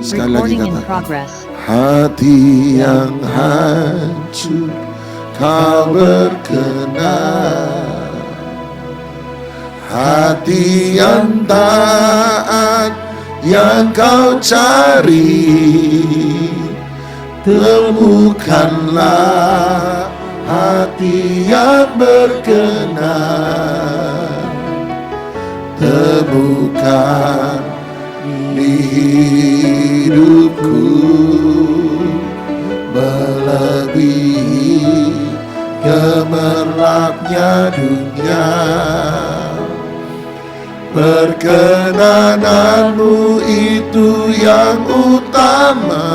Sekali lagi Recording in kata, progress. hati yang hancur kau berkenan, hati yang taat yang kau cari, temukanlah hati yang berkenan, temukan di hidupku melebihi gemerlapnya dunia. Perkenananmu itu yang utama.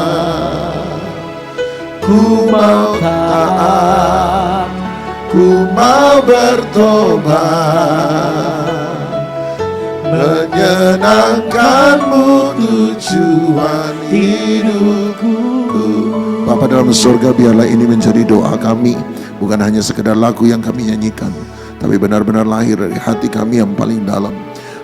Ku mau taat, ku mau bertobat, menyenangkanmu tujuan hidupku. Bapa dalam surga, biarlah ini menjadi doa kami, bukan hanya sekedar lagu yang kami nyanyikan, tapi benar-benar lahir dari hati kami yang paling dalam.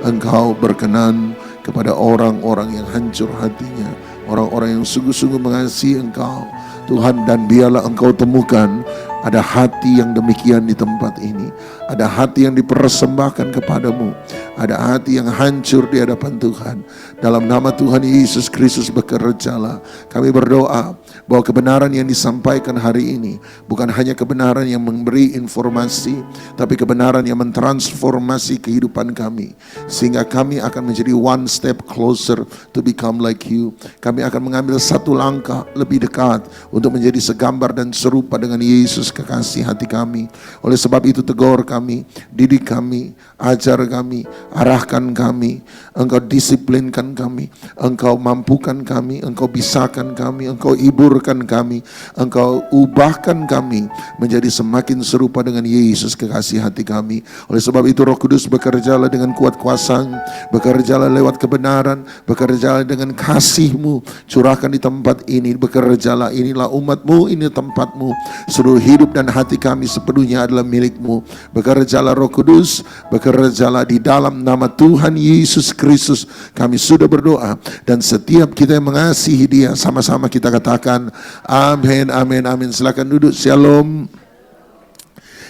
Engkau berkenan kepada orang-orang yang hancur hatinya, orang-orang yang sungguh-sungguh mengasihi Engkau, Tuhan. Dan biarlah Engkau temukan ada hati yang demikian di tempat ini, ada hati yang dipersembahkan kepadamu, ada hati yang hancur di hadapan Tuhan. Dalam nama Tuhan Yesus Kristus bekerjalah. Kami berdoa bahwa kebenaran yang disampaikan hari ini bukan hanya kebenaran yang memberi informasi, tapi kebenaran yang mentransformasi kehidupan kami, sehingga kami akan menjadi one step closer to become like you. Kami akan mengambil satu langkah lebih dekat untuk menjadi segambar dan serupa dengan Yesus kekasih hati kami. Oleh sebab itu tegur kami, didik kami, ajar kami, arahkan kami, Engkau disiplinkan kami, Engkau mampukan kami, Engkau bisakan kami, Engkau hiburkan kami, Engkau ubahkan kami menjadi semakin serupa dengan Yesus kekasih hati kami. Oleh sebab itu Roh Kudus bekerjalah dengan kuat kuasa, bekerjalah lewat kebenaran, bekerjalah dengan kasih-Mu, curahkan di tempat ini, bekerjalah. Inilah umat-Mu, ini tempat-Mu, seluruh hidup dan hati kami sepenuhnya adalah milik-Mu. Bekerjalah Roh Kudus, bekerjalah di dalam nama Tuhan Yesus Kristus. Kami sudah berdoa, dan setiap kita yang mengasihi Dia, sama-sama kita katakan amin, amin, amin. Silakan duduk. Shalom.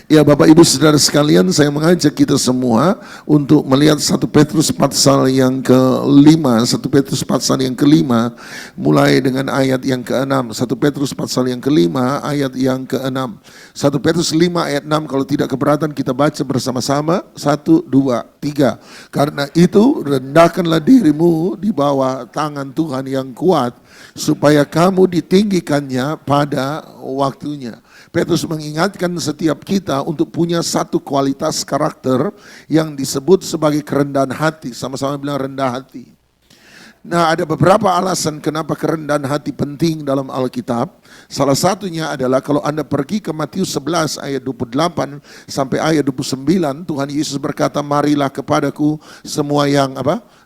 Ya Bapak Ibu Saudara sekalian, saya mengajak kita semua untuk melihat 1 Petrus pasal yang ke-5, 1 Petrus pasal yang ke-5 mulai dengan ayat yang ke-6. 1 Petrus pasal yang ke-5 ayat yang ke-6. 1 Petrus 5 ayat 6, kalau tidak keberatan kita baca bersama-sama. 1, 2, 3. Karena itu rendahkanlah dirimu di bawah tangan Tuhan yang kuat, supaya kamu ditinggikannya pada waktunya. Petrus mengingatkan setiap kita untuk punya satu kualitas karakter yang disebut sebagai kerendahan hati. Sama-sama bilang rendah hati. Nah, ada beberapa alasan kenapa kerendahan hati penting dalam Alkitab. Salah satunya adalah kalau Anda pergi ke Matius 11 ayat 28 sampai ayat 29, Tuhan Yesus berkata, marilah kepadaku semua yang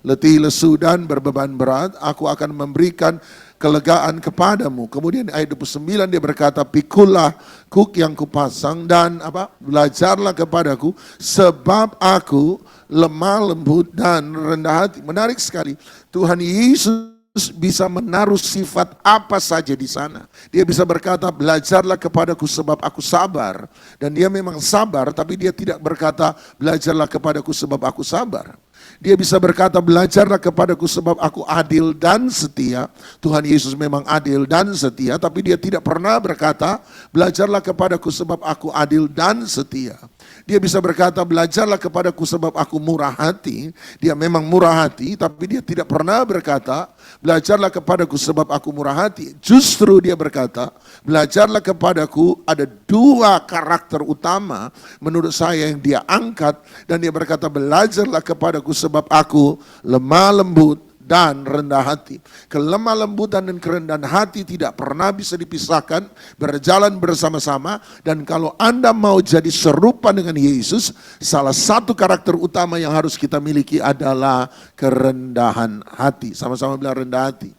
letih, lesu dan berbeban berat, aku akan memberikan kelegaan kepadamu. Kemudian ayat 29 dia berkata, pikulah kuk yang kupasang dan belajarlah kepadaku, sebab aku lemah lembut dan rendah hati. Menarik sekali, Tuhan Yesus bisa menaruh sifat apa saja di sana. Dia bisa berkata, belajarlah kepadaku sebab aku sabar. Dan dia memang sabar, tapi dia tidak berkata, belajarlah kepadaku sebab aku sabar. Dia bisa berkata, belajarlah kepadaku sebab aku adil dan setia. Tuhan Yesus memang adil dan setia, tapi dia tidak pernah berkata, belajarlah kepadaku sebab aku adil dan setia. Dia bisa berkata, belajarlah kepadaku sebab aku murah hati. Dia memang murah hati, tapi dia tidak pernah berkata, belajarlah kepadaku sebab aku murah hati. Justru dia berkata, belajarlah kepadaku. Ada dua karakter utama menurut saya yang dia angkat. Dan dia berkata, belajarlah kepadaku sebab aku lemah lembut dan rendah hati. Kelemah lembutan dan kerendahan hati tidak pernah bisa dipisahkan, berjalan bersama-sama. Dan kalau Anda mau jadi serupa dengan Yesus, salah satu karakter utama yang harus kita miliki adalah kerendahan hati. Sama-sama bilang rendah hati.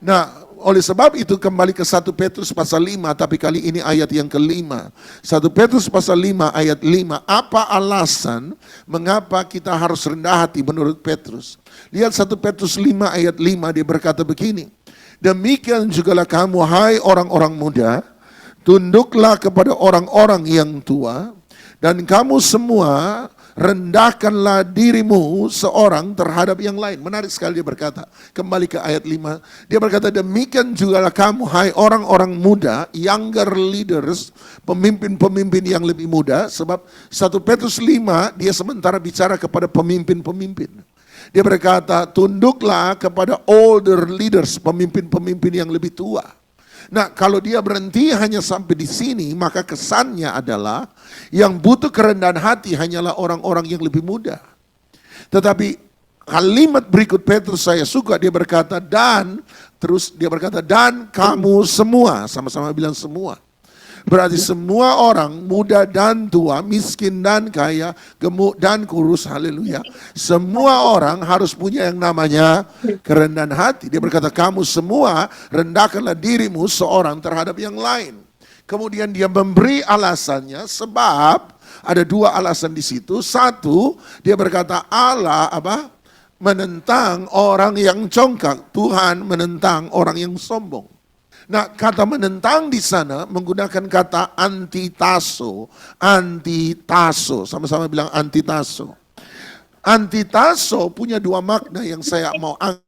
Nah, oleh sebab itu kembali ke 1 Petrus pasal 5, tapi kali ini ayat yang ke-5. 1 Petrus pasal 5 ayat 5. Apa alasan mengapa kita harus rendah hati menurut Petrus? Lihat 1 Petrus 5 ayat 5, dia berkata begini. Demikian jugalah kamu, hai orang-orang muda, tunduklah kepada orang-orang yang tua, dan kamu semua rendahkanlah dirimu seorang terhadap yang lain. Menarik sekali dia berkata, kembali ke ayat 5, dia berkata, demikian jugalah kamu, hai orang-orang muda, younger leaders, pemimpin-pemimpin yang lebih muda. Sebab 1 Petrus 5, dia sementara bicara kepada pemimpin-pemimpin. Dia berkata, tunduklah kepada older leaders, pemimpin-pemimpin yang lebih tua. Nah, kalau dia berhenti hanya sampai di sini, maka kesannya adalah yang butuh kerendahan hati hanyalah orang-orang yang lebih muda. Tetapi kalimat berikut Petrus saya suka, dia berkata, dan kamu semua, sama-sama bilang semua. Berarti semua orang, muda dan tua, miskin dan kaya, gemuk dan kurus, haleluya. Semua orang harus punya yang namanya kerendahan hati. Dia berkata, kamu semua rendahkanlah dirimu seorang terhadap yang lain. Kemudian dia memberi alasannya, sebab ada dua alasan di situ. Satu, dia berkata Allah menentang orang yang congkak, Tuhan menentang orang yang sombong. Nah, kata menentang di sana menggunakan kata antitaso. Antitaso, sama-sama bilang antitaso. Antitaso punya dua makna yang saya mau angkat.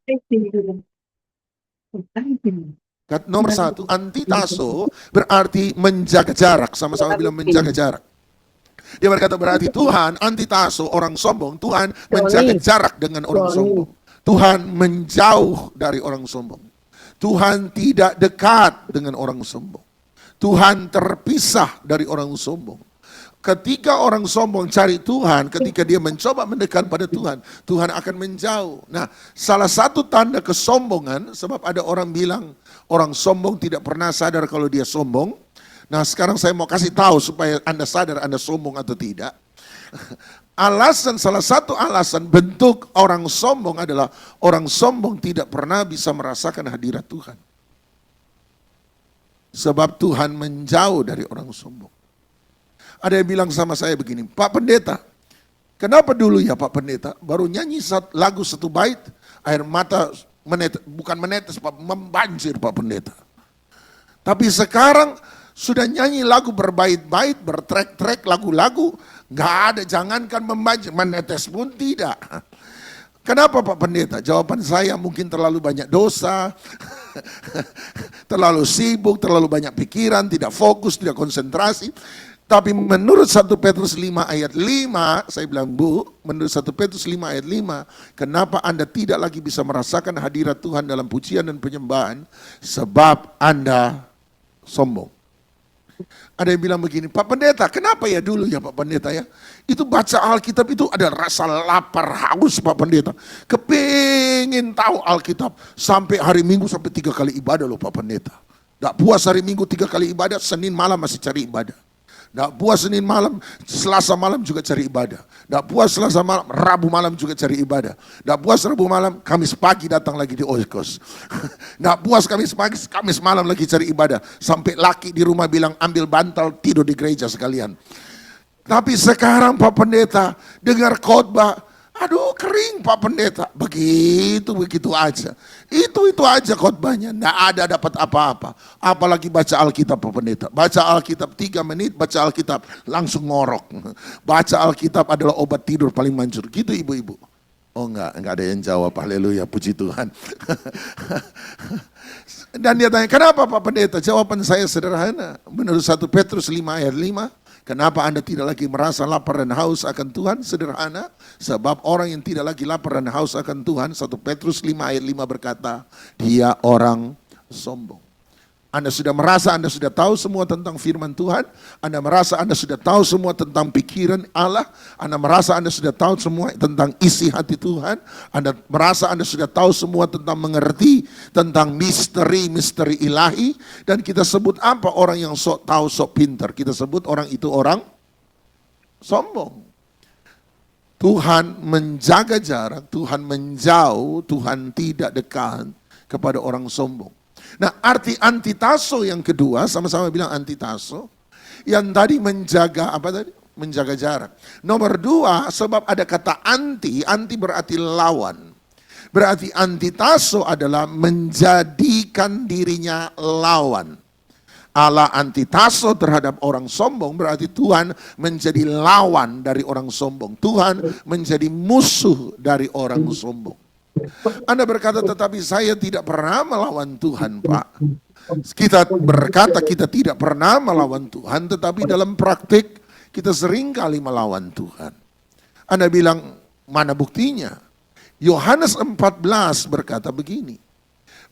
Nomor satu, antitaso berarti menjaga jarak. Sama-sama bilang menjaga jarak. Dia berkata berarti Tuhan antitaso orang sombong. Tuhan menjaga jarak dengan orang sombong. Tuhan menjauh dari orang sombong. Tuhan tidak dekat dengan orang sombong. Tuhan terpisah dari orang sombong. Ketika orang sombong cari Tuhan, ketika dia mencoba mendekat pada Tuhan, Tuhan akan menjauh. Nah, salah satu tanda kesombongan, sebab ada orang bilang orang sombong tidak pernah sadar kalau dia sombong. Nah, sekarang saya mau kasih tahu supaya Anda sadar Anda sombong atau tidak. Salah satu alasan bentuk orang sombong adalah orang sombong tidak pernah bisa merasakan hadirat Tuhan. Sebab Tuhan menjauh dari orang sombong. Ada yang bilang sama saya begini, Pak Pendeta, kenapa dulu ya Pak Pendeta, baru nyanyi lagu satu bait, air mata bukan menetes, Pak, membanjir Pak Pendeta. Tapi sekarang sudah nyanyi lagu berbait-bait, bertrek-trek lagu-lagu, nggak ada, jangankan membanjir, menetes pun tidak. Kenapa Pak Pendeta? Jawaban saya mungkin terlalu banyak dosa, terlalu sibuk, terlalu banyak pikiran, tidak fokus, tidak konsentrasi. Tapi menurut 1 Petrus 5 ayat 5, saya bilang Bu, menurut 1 Petrus 5 ayat 5, kenapa Anda tidak lagi bisa merasakan hadirat Tuhan dalam pujian dan penyembahan? Sebab Anda sombong. Ada yang bilang begini, Pak Pendeta, kenapa ya dulu ya Pak Pendeta ya? Itu baca Alkitab itu ada rasa lapar, haus Pak Pendeta. Kepingin tahu Alkitab sampai hari Minggu sampai 3 kali ibadah loh Pak Pendeta. Nggak puas hari Minggu 3 kali ibadah, Senin malam masih cari ibadah. Nggak puas Senin malam, Selasa malam juga cari ibadah. Nggak puas Selasa malam, Rabu malam juga cari ibadah. Nggak puas Rabu malam, Kamis pagi datang lagi di Oikos. Nggak puas Kamis pagi, Kamis malam lagi cari ibadah. Sampai laki di rumah bilang ambil bantal tidur di gereja sekalian. Tapi sekarang Pak Pendeta dengar khotbah, aduh kering Pak Pendeta, begitu aja. Itu aja khotbahnya, nggak ada dapat apa-apa. Apalagi baca Alkitab Pak Pendeta. Baca Alkitab 3 menit, baca Alkitab langsung ngorok. Baca Alkitab adalah obat tidur paling manjur. Gitu ibu-ibu. Oh enggak ada yang jawab, haleluya, puji Tuhan. Dan dia tanya, kenapa Pak Pendeta? Jawaban saya sederhana. Menurut 1 Petrus 5 ayat 5, kenapa Anda tidak lagi merasa lapar dan haus akan Tuhan? Sederhana, sebab orang yang tidak lagi lapar dan haus akan Tuhan, 1 Petrus 5 ayat 5 berkata, dia orang sombong. Anda sudah merasa Anda sudah tahu semua tentang firman Tuhan, Anda merasa Anda sudah tahu semua tentang pikiran Allah, Anda merasa Anda sudah tahu semua tentang isi hati Tuhan, Anda merasa Anda sudah tahu semua tentang mengerti tentang misteri-misteri ilahi, dan kita sebut apa orang yang sok tahu, sok pintar? Kita sebut orang itu orang sombong. Tuhan menjaga jarak, Tuhan menjauh, Tuhan tidak dekat kepada orang sombong. Nah, arti antitaso yang kedua, sama-sama bilang antitaso, yang tadi menjaga apa tadi? Menjaga jarak. Nomor 2, sebab ada kata anti berarti lawan. Berarti antitaso adalah menjadikan dirinya lawan. Allah antitaso terhadap orang sombong, berarti Tuhan menjadi lawan dari orang sombong. Tuhan menjadi musuh dari orang sombong. Anda berkata, tetapi saya tidak pernah melawan Tuhan, Pak. Kita berkata kita tidak pernah melawan Tuhan, tetapi dalam praktik kita sering kali melawan Tuhan. Anda bilang, mana buktinya? Yohanes 14 berkata begini,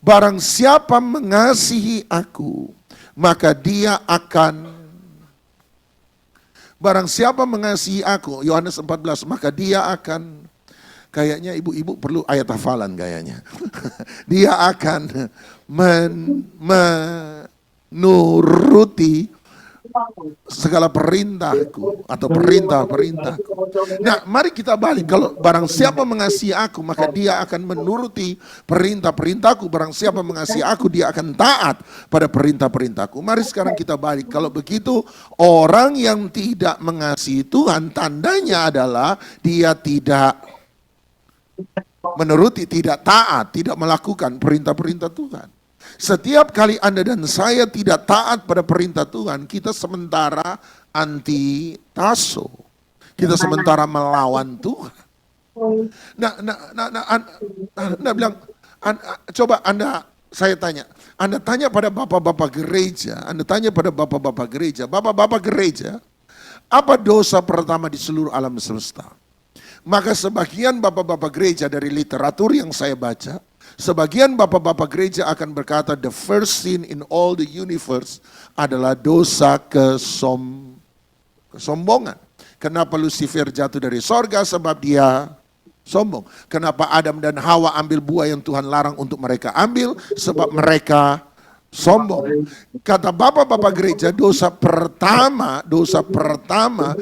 barang siapa mengasihi aku, maka dia akan, barang siapa mengasihi aku, Yohanes 14, maka dia akan, kayaknya ibu-ibu perlu ayat hafalan kayaknya. Dia akan menuruti segala perintahku atau perintah-perintahku. Nah, mari kita balik. Kalau barang siapa mengasihi aku, maka dia akan menuruti perintah-perintahku. Barang siapa mengasihi aku, dia akan taat pada perintah-perintahku. Mari sekarang kita balik. Kalau begitu, orang yang tidak mengasihi Tuhan, tandanya adalah dia tidak menuruti, tidak taat, tidak melakukan perintah-perintah Tuhan. Setiap kali Anda dan saya tidak taat pada perintah Tuhan, kita sementara antitaso. Kita sementara melawan Tuhan. Anda bilang, coba saya tanya. Anda tanya pada bapak-bapak gereja, bapak-bapak gereja, apa dosa pertama di seluruh alam semesta? Maka sebagian bapak-bapak gereja dari literatur yang saya baca, sebagian bapak-bapak gereja akan berkata the first sin in all the universe adalah dosa kesombongan. Kenapa Lucifer jatuh dari sorga? Sebab dia sombong. Kenapa Adam dan Hawa ambil buah yang Tuhan larang untuk mereka ambil? Sebab mereka sombong. Kata bapak-bapak gereja, dosa pertama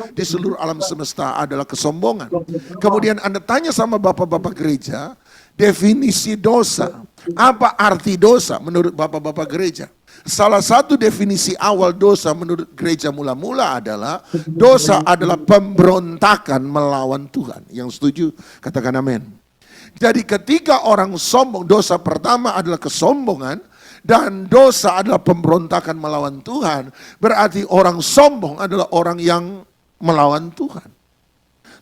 di seluruh alam semesta adalah kesombongan. Kemudian Anda tanya sama bapak-bapak gereja, definisi dosa. Apa arti dosa menurut bapak-bapak gereja? Salah satu definisi awal dosa menurut gereja mula-mula adalah dosa adalah pemberontakan melawan Tuhan. Yang setuju katakan amin. Jadi ketika orang sombong, dosa pertama adalah kesombongan dan dosa adalah pemberontakan melawan Tuhan. Berarti orang sombong adalah orang yang melawan Tuhan.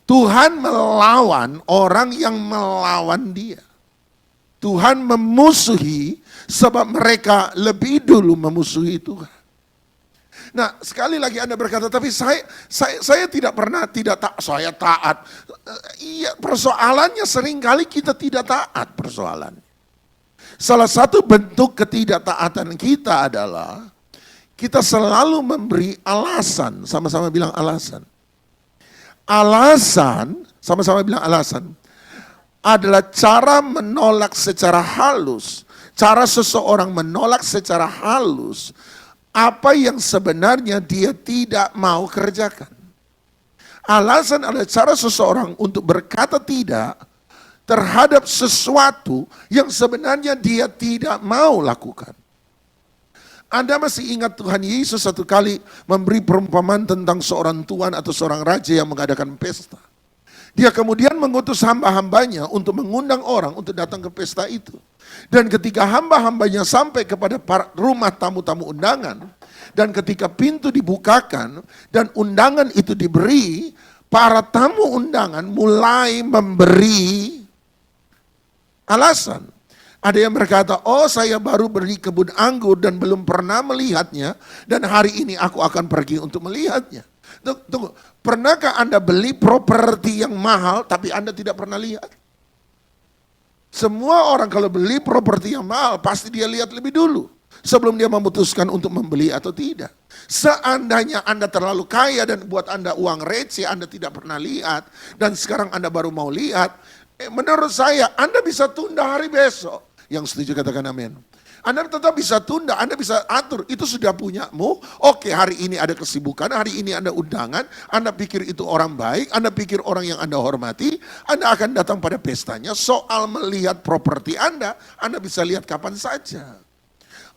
Tuhan melawan orang yang melawan dia. Tuhan memusuhi sebab mereka lebih dulu memusuhi Tuhan. Nah, sekali lagi Anda berkata, tapi saya tidak pernah saya taat. Iya, persoalannya seringkali kita tidak taat persoalannya. Salah satu bentuk ketidaktaatan kita adalah kita selalu memberi alasan, sama-sama bilang alasan. Alasan, sama-sama bilang alasan, adalah cara menolak secara halus, cara seseorang menolak secara halus apa yang sebenarnya dia tidak mau kerjakan. Alasan adalah cara seseorang untuk berkata tidak terhadap sesuatu yang sebenarnya dia tidak mau lakukan. Anda masih ingat Tuhan Yesus satu kali memberi perumpamaan tentang seorang tuan atau seorang raja yang mengadakan pesta. Dia kemudian mengutus hamba-hambanya untuk mengundang orang untuk datang ke pesta itu. Dan ketika hamba-hambanya sampai kepada rumah tamu-tamu undangan, dan ketika pintu dibukakan dan undangan itu diberi, para tamu undangan mulai memberi alasan. Ada yang berkata, oh saya baru beli kebun anggur dan belum pernah melihatnya, dan hari ini aku akan pergi untuk melihatnya. Tunggu, pernahkah Anda beli properti yang mahal tapi Anda tidak pernah lihat? Semua orang kalau beli properti yang mahal pasti dia lihat lebih dulu sebelum dia memutuskan untuk membeli atau tidak. Seandainya Anda terlalu kaya dan buat Anda uang receh, Anda tidak pernah lihat, dan sekarang Anda baru mau lihat, menurut saya Anda bisa tunda hari besok. Yang setuju katakan amin. Anda tetap bisa tunda, Anda bisa atur, itu sudah punyamu. Oke, hari ini ada kesibukan, hari ini ada undangan, Anda pikir itu orang baik, Anda pikir orang yang Anda hormati, Anda akan datang pada pestanya. Soal melihat properti Anda bisa lihat kapan saja.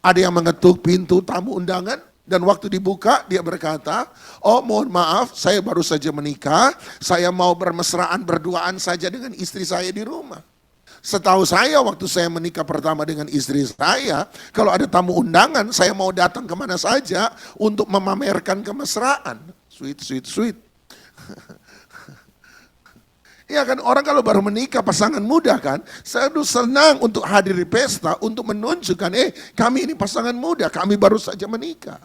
Ada yang mengetuk pintu tamu undangan, dan waktu dibuka dia berkata, oh mohon maaf saya baru saja menikah, saya mau bermesraan berduaan saja dengan istri saya di rumah. Setahu saya waktu saya menikah pertama dengan istri saya, kalau ada tamu undangan, saya mau datang kemana saja untuk memamerkan kemesraan. Sweet, sweet, sweet. Ya kan, orang kalau baru menikah pasangan muda kan, saya tuh senang untuk hadir di pesta untuk menunjukkan, kami ini pasangan muda, kami baru saja menikah.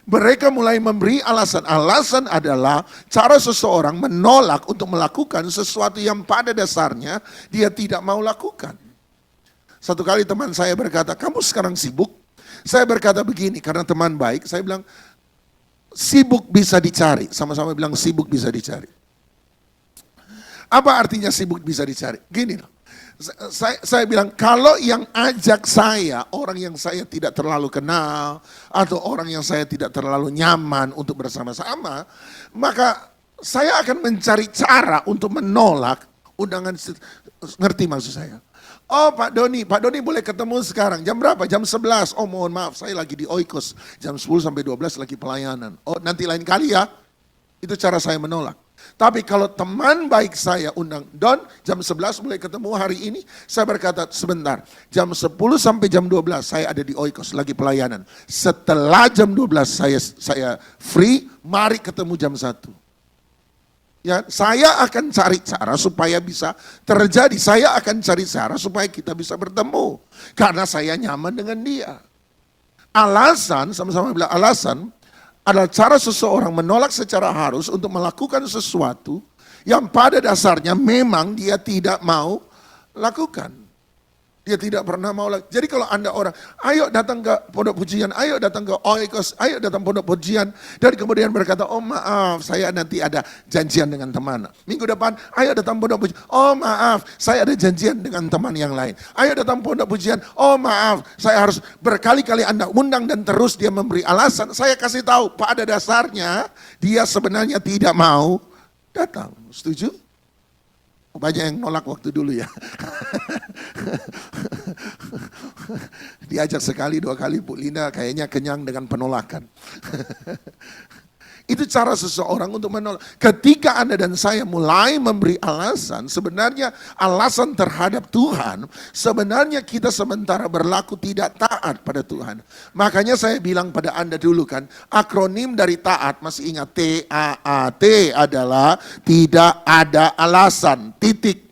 Mereka mulai memberi alasan. Alasan adalah cara seseorang menolak untuk melakukan sesuatu yang pada dasarnya dia tidak mau lakukan. Satu kali teman saya berkata, kamu sekarang sibuk? Saya berkata begini, karena teman baik, saya bilang, sibuk bisa dicari. Sama-sama bilang sibuk bisa dicari. Apa artinya sibuk bisa dicari? Gini loh. Saya bilang, kalau yang ajak saya, orang yang saya tidak terlalu kenal, atau orang yang saya tidak terlalu nyaman untuk bersama-sama, maka saya akan mencari cara untuk menolak undangan. Ngerti maksud saya? Oh Pak Doni boleh ketemu sekarang. Jam berapa? Jam 11. Oh mohon maaf, saya lagi di Oikos. Jam 10 sampai 12 lagi pelayanan. Oh nanti lain kali ya. Itu cara saya menolak. Tapi kalau teman baik saya undang, Don jam 11 mulai ketemu hari ini, saya berkata sebentar, jam 10 sampai jam 12 saya ada di Oikos lagi pelayanan. Setelah jam 12 saya free, mari ketemu jam 1. Ya, saya akan cari cara supaya bisa terjadi, saya akan cari cara supaya kita bisa bertemu. Karena saya nyaman dengan dia. Alasan, sama-sama bilang alasan, adalah cara seseorang menolak secara harus untuk melakukan sesuatu yang pada dasarnya memang dia tidak mau lakukan. Dia tidak pernah mau lakukan. Jadi kalau Anda orang, ayo datang ke pondok pujian, ayo datang ke Oikos, ayo datang pondok pujian. Dan kemudian berkata, oh maaf saya nanti ada janjian dengan teman. Minggu depan, ayo datang pondok pujian. Oh maaf saya ada janjian dengan teman yang lain. Ayo datang pondok pujian. Oh maaf saya harus berkali-kali Anda undang dan terus dia memberi alasan. Saya kasih tahu pada dasarnya dia sebenarnya tidak mau datang. Setuju? Banyak yang nolak waktu dulu ya. Diajak sekali dua kali Bu Linda kayaknya kenyang dengan penolakan. Itu cara seseorang untuk menolak. Ketika Anda dan saya mulai memberi alasan, sebenarnya alasan terhadap Tuhan, sebenarnya kita sementara berlaku tidak taat pada Tuhan. Makanya saya bilang pada Anda dulu kan, akronim dari taat, masih ingat TAAT adalah tidak ada alasan, titik.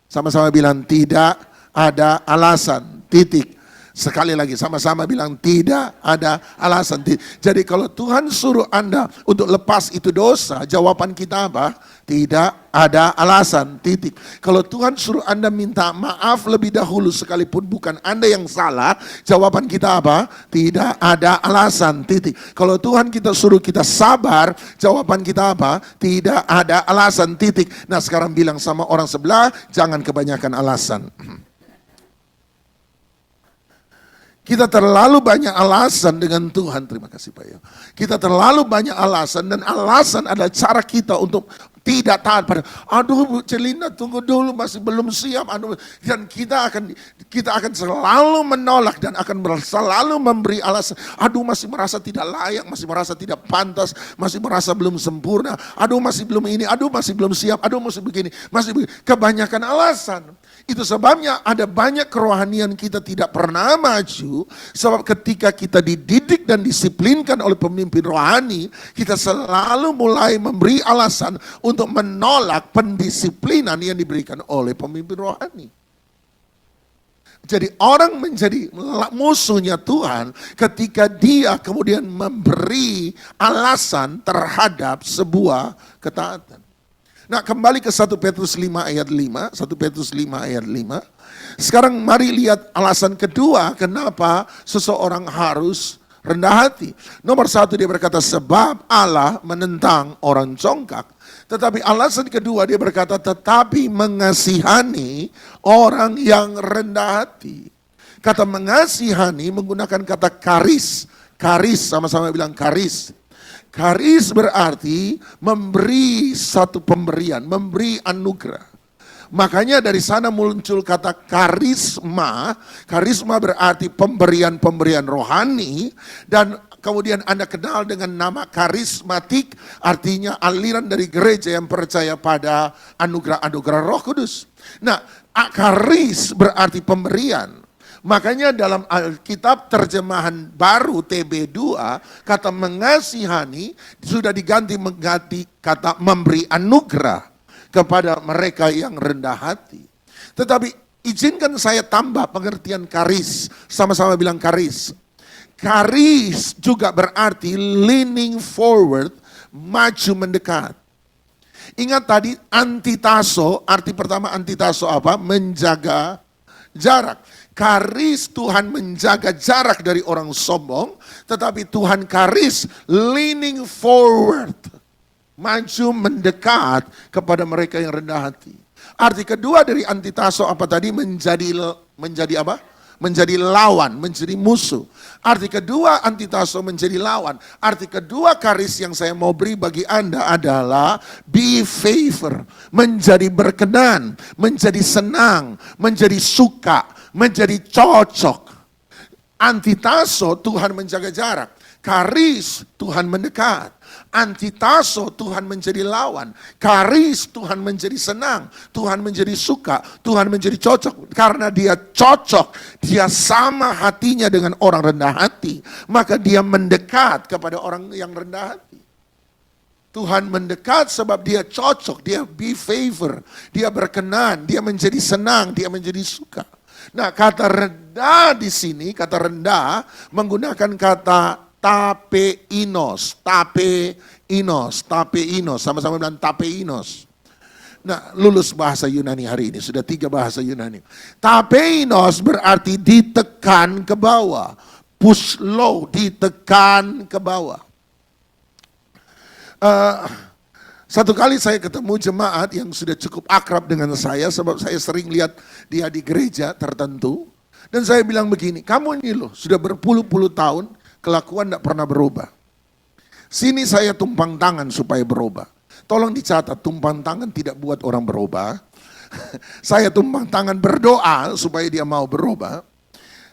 Sama-sama bilang tidak ada alasan, titik. Sekali lagi sama-sama bilang tidak ada alasan. Jadi kalau Tuhan suruh Anda untuk lepas itu dosa, jawaban kita apa? Tidak ada alasan, titik. Kalau Tuhan suruh Anda minta maaf lebih dahulu sekalipun bukan Anda yang salah, jawaban kita apa? Tidak ada alasan, titik. Kalau Tuhan kita suruh kita sabar, jawaban kita apa? Tidak ada alasan, titik. Nah sekarang bilang sama orang sebelah, jangan kebanyakan alasan. Kita terlalu banyak alasan dengan Tuhan. Terima kasih Pak Yo. Kita terlalu banyak alasan dan alasan adalah cara kita untuk tidak taat pada. Aduh Bu Celina tunggu dulu masih belum siap. Aduh, dan kita akan selalu menolak dan akan selalu memberi alasan. Aduh masih merasa tidak layak, masih merasa tidak pantas, masih merasa belum sempurna. Aduh masih belum ini, aduh masih belum siap, aduh masih begini, masih begini. Kebanyakan alasan. Itu sebabnya ada banyak kerohanian kita tidak pernah maju. Sebab ketika kita dididik dan disiplinkan oleh pemimpin rohani, kita selalu mulai memberi alasan untuk menolak pendisiplinan yang diberikan oleh pemimpin rohani. Jadi orang menjadi musuhnya Tuhan ketika dia kemudian memberi alasan terhadap sebuah ketaatan. Nah kembali ke 1 Petrus 5 ayat 5, 1 Petrus 5 ayat 5. Sekarang mari lihat alasan kedua kenapa seseorang harus rendah hati. Nomor 1 dia berkata sebab Allah menentang orang congkak. Tetapi alasan kedua dia berkata tetapi mengasihani orang yang rendah hati. Kata mengasihani menggunakan kata karis. Karis sama-sama bilang karis. Karis berarti memberi satu pemberian, memberi anugerah. Makanya dari sana muncul kata karisma. Karisma berarti pemberian-pemberian rohani. Dan kemudian Anda kenal dengan nama karismatik. Artinya aliran dari gereja yang percaya pada anugerah-anugerah Roh Kudus. Nah, karis berarti pemberian. Makanya dalam Alkitab terjemahan baru TB2, kata mengasihani sudah diganti kata memberi anugerah kepada mereka yang rendah hati. Tetapi izinkan saya tambah pengertian karis, sama-sama bilang karis. Karis juga berarti leaning forward, maju mendekat. Ingat tadi antitaso, arti pertama antitaso apa? Menjaga jarak. Karis Tuhan menjaga jarak dari orang sombong, tetapi Tuhan karis leaning forward, maju mendekat kepada mereka yang rendah hati. Arti kedua dari antitaso apa tadi? Menjadi apa? Menjadi lawan, menjadi musuh. Arti kedua antitaso menjadi lawan. Arti kedua karis yang saya mau beri bagi Anda adalah be favor, menjadi berkenan, menjadi senang, menjadi suka, menjadi cocok. Antitaso Tuhan menjaga jarak, karis Tuhan mendekat. Antitaso Tuhan menjadi lawan, karis Tuhan menjadi senang, Tuhan menjadi suka, Tuhan menjadi cocok. Karena dia cocok, dia sama hatinya dengan orang rendah hati, maka dia mendekat kepada orang yang rendah hati. Tuhan mendekat sebab dia cocok, dia be favor, dia berkenan, dia menjadi senang, dia menjadi suka. Nah, kata rendah di sini, kata rendah menggunakan kata tapeinos, sama-sama bilang tapeinos. Nah, lulus bahasa Yunani hari ini, sudah 3 bahasa Yunani. Tapeinos berarti ditekan ke bawah, push low, ditekan ke bawah. Satu kali saya ketemu jemaat yang sudah cukup akrab dengan saya, sebab saya sering lihat dia di gereja tertentu. Dan saya bilang begini, kamu ini loh sudah berpuluh-puluh tahun, kelakuan tidak pernah berubah. Sini saya tumpang tangan supaya berubah. Tolong dicatat, tumpang tangan tidak buat orang berubah. Saya tumpang tangan berdoa supaya dia mau berubah.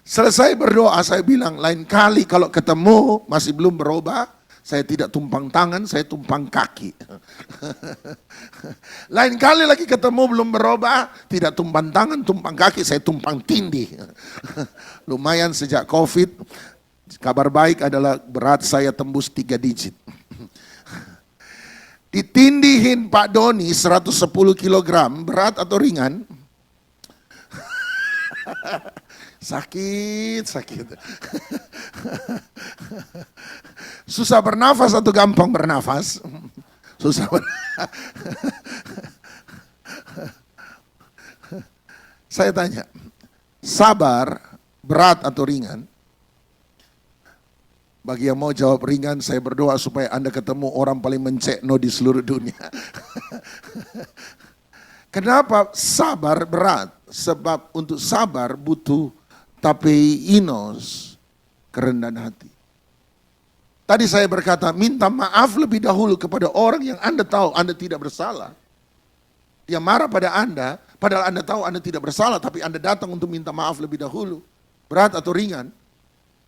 Selesai berdoa saya bilang, lain kali kalau ketemu masih belum berubah, saya tidak tumpang tangan, saya tumpang kaki. Lain kali lagi ketemu belum berubah, tidak tumpang tangan, tumpang kaki, saya tumpang tindih. Lumayan sejak COVID. Kabar baik adalah berat saya tembus 3 digit. Ditindihin Pak Doni 110 kg, berat atau ringan? Sakit. Susah bernafas atau gampang bernafas? Susah Saya tanya, sabar, berat atau ringan? Bagi yang mau jawab ringan, saya berdoa supaya Anda ketemu orang paling mencekno di seluruh dunia. Kenapa sabar berat? Sebab untuk sabar butuh tapeinos, kerendahan hati. Tadi saya berkata, minta maaf lebih dahulu kepada orang yang Anda tahu Anda tidak bersalah. Dia marah pada Anda, padahal Anda tahu Anda tidak bersalah, tapi Anda datang untuk minta maaf lebih dahulu. Berat atau ringan?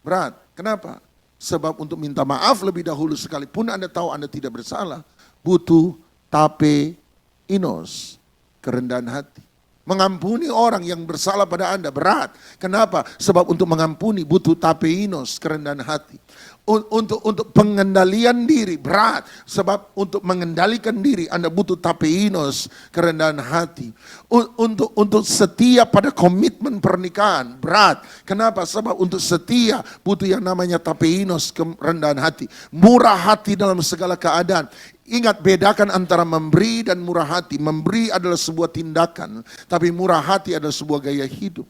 Berat. Kenapa? Sebab untuk minta maaf lebih dahulu sekalipun Anda tahu Anda tidak bersalah, butuh tapeinos, kerendahan hati. Mengampuni orang yang bersalah pada Anda berat. Kenapa? Sebab untuk mengampuni butuh tapeinos, kerendahan hati. Untuk pengendalian diri berat, sebab untuk mengendalikan diri Anda butuh tapeinos, kerendahan hati. Untuk setia pada komitmen pernikahan berat. Kenapa? Sebab untuk setia butuh yang namanya tapeinos, kerendahan hati. Murah hati dalam segala keadaan. Ingat, bedakan antara memberi dan murah hati. Memberi adalah sebuah tindakan, tapi murah hati adalah sebuah gaya hidup.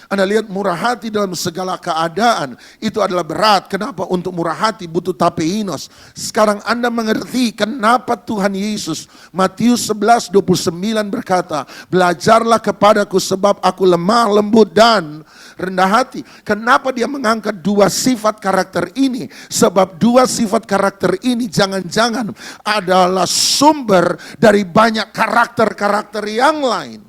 Anda lihat, murah hati dalam segala keadaan itu adalah berat. Kenapa? Untuk murah hati butuh tapeinos. Sekarang Anda mengerti kenapa Tuhan Yesus Matius 11:29 berkata, belajarlah kepadaku sebab aku lemah, lembut dan rendah hati. Kenapa dia mengangkat 2 sifat karakter ini? Sebab 2 sifat karakter ini jangan-jangan adalah sumber dari banyak karakter-karakter yang lain.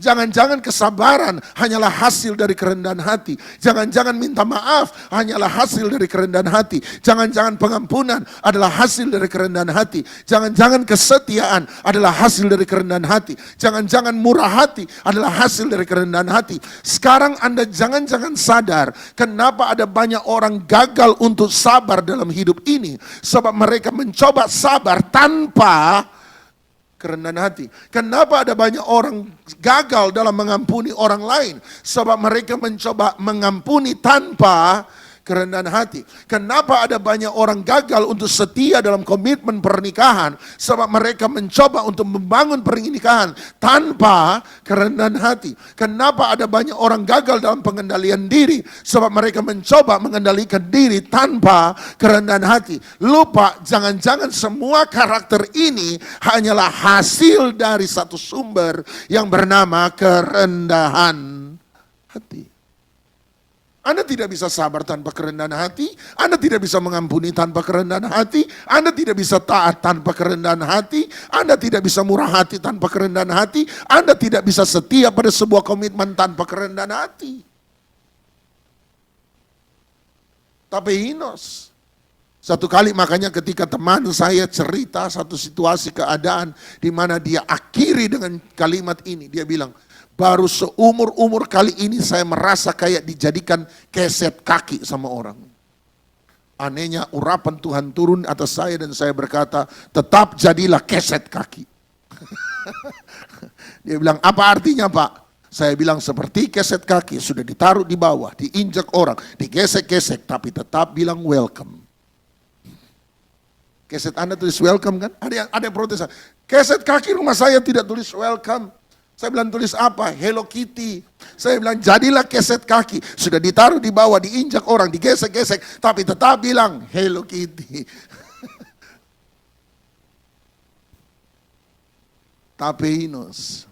Jangan-jangan kesabaran hanyalah hasil dari kerendahan hati. Jangan-jangan minta maaf hanyalah hasil dari kerendahan hati. Jangan-jangan pengampunan adalah hasil dari kerendahan hati. Jangan-jangan kesetiaan adalah hasil dari kerendahan hati. Jangan-jangan murah hati adalah hasil dari kerendahan hati. Sekarang Anda jangan-jangan sadar kenapa ada banyak orang gagal untuk sabar dalam hidup ini. Sebab mereka mencoba sabar tanpa kerendahan hati. Kenapa ada banyak orang gagal dalam mengampuni orang lain? Sebab mereka mencoba mengampuni tanpa kerendahan hati. Kenapa ada banyak orang gagal untuk setia dalam komitmen pernikahan? Sebab mereka mencoba untuk membangun pernikahan tanpa kerendahan hati. Kenapa ada banyak orang gagal dalam pengendalian diri? Sebab mereka mencoba mengendalikan diri tanpa kerendahan hati. Lupa, jangan-jangan semua karakter ini hanyalah hasil dari satu sumber yang bernama kerendahan hati. Anda tidak bisa sabar tanpa kerendahan hati. Anda tidak bisa mengampuni tanpa kerendahan hati. Anda tidak bisa taat tanpa kerendahan hati. Anda tidak bisa murah hati tanpa kerendahan hati. Anda tidak bisa setia pada sebuah komitmen tanpa kerendahan hati. Tapehinos. Satu kali makanya ketika teman saya cerita satu situasi keadaan di mana dia akhiri dengan kalimat ini. Dia bilang, baru seumur-umur kali ini saya merasa kayak dijadikan keset kaki sama orang. Anehnya urapan Tuhan turun atas saya dan saya berkata, tetap jadilah keset kaki. Dia bilang, apa artinya Pak? Saya bilang seperti keset kaki, sudah ditaruh di bawah, diinjak orang, digesek-gesek, tapi tetap bilang welcome. Keset Anda tulis welcome kan? Ada yang protes. Keset kaki rumah saya tidak tulis welcome. Saya bilang tulis apa? Hello Kitty. Saya bilang jadilah keset kaki. Sudah ditaruh di bawah, diinjak orang, digesek-gesek. Tapi tetap bilang Hello Kitty. Tapehinos.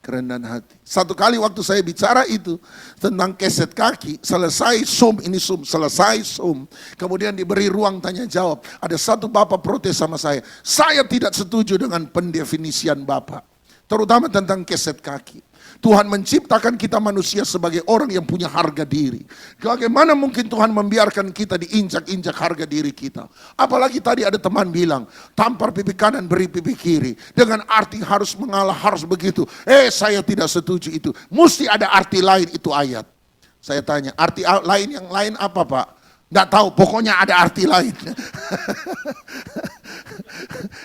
Kerendahan hati. Satu kali waktu saya bicara itu tentang keset kaki, selesai Zoom. Kemudian diberi ruang tanya jawab. Ada satu bapak protes sama saya. Saya tidak setuju dengan pendefinisian bapak. Terutama tentang keset kaki. Tuhan menciptakan kita manusia sebagai orang yang punya harga diri. Bagaimana mungkin Tuhan membiarkan kita diinjak-injak harga diri kita? Apalagi tadi ada teman bilang, tampar pipi kanan beri pipi kiri. Dengan arti harus mengalah, harus begitu. Saya tidak setuju itu. Mesti ada arti lain itu ayat. Saya tanya, arti lain yang lain apa Pak? Nggak tahu, pokoknya ada arti lain.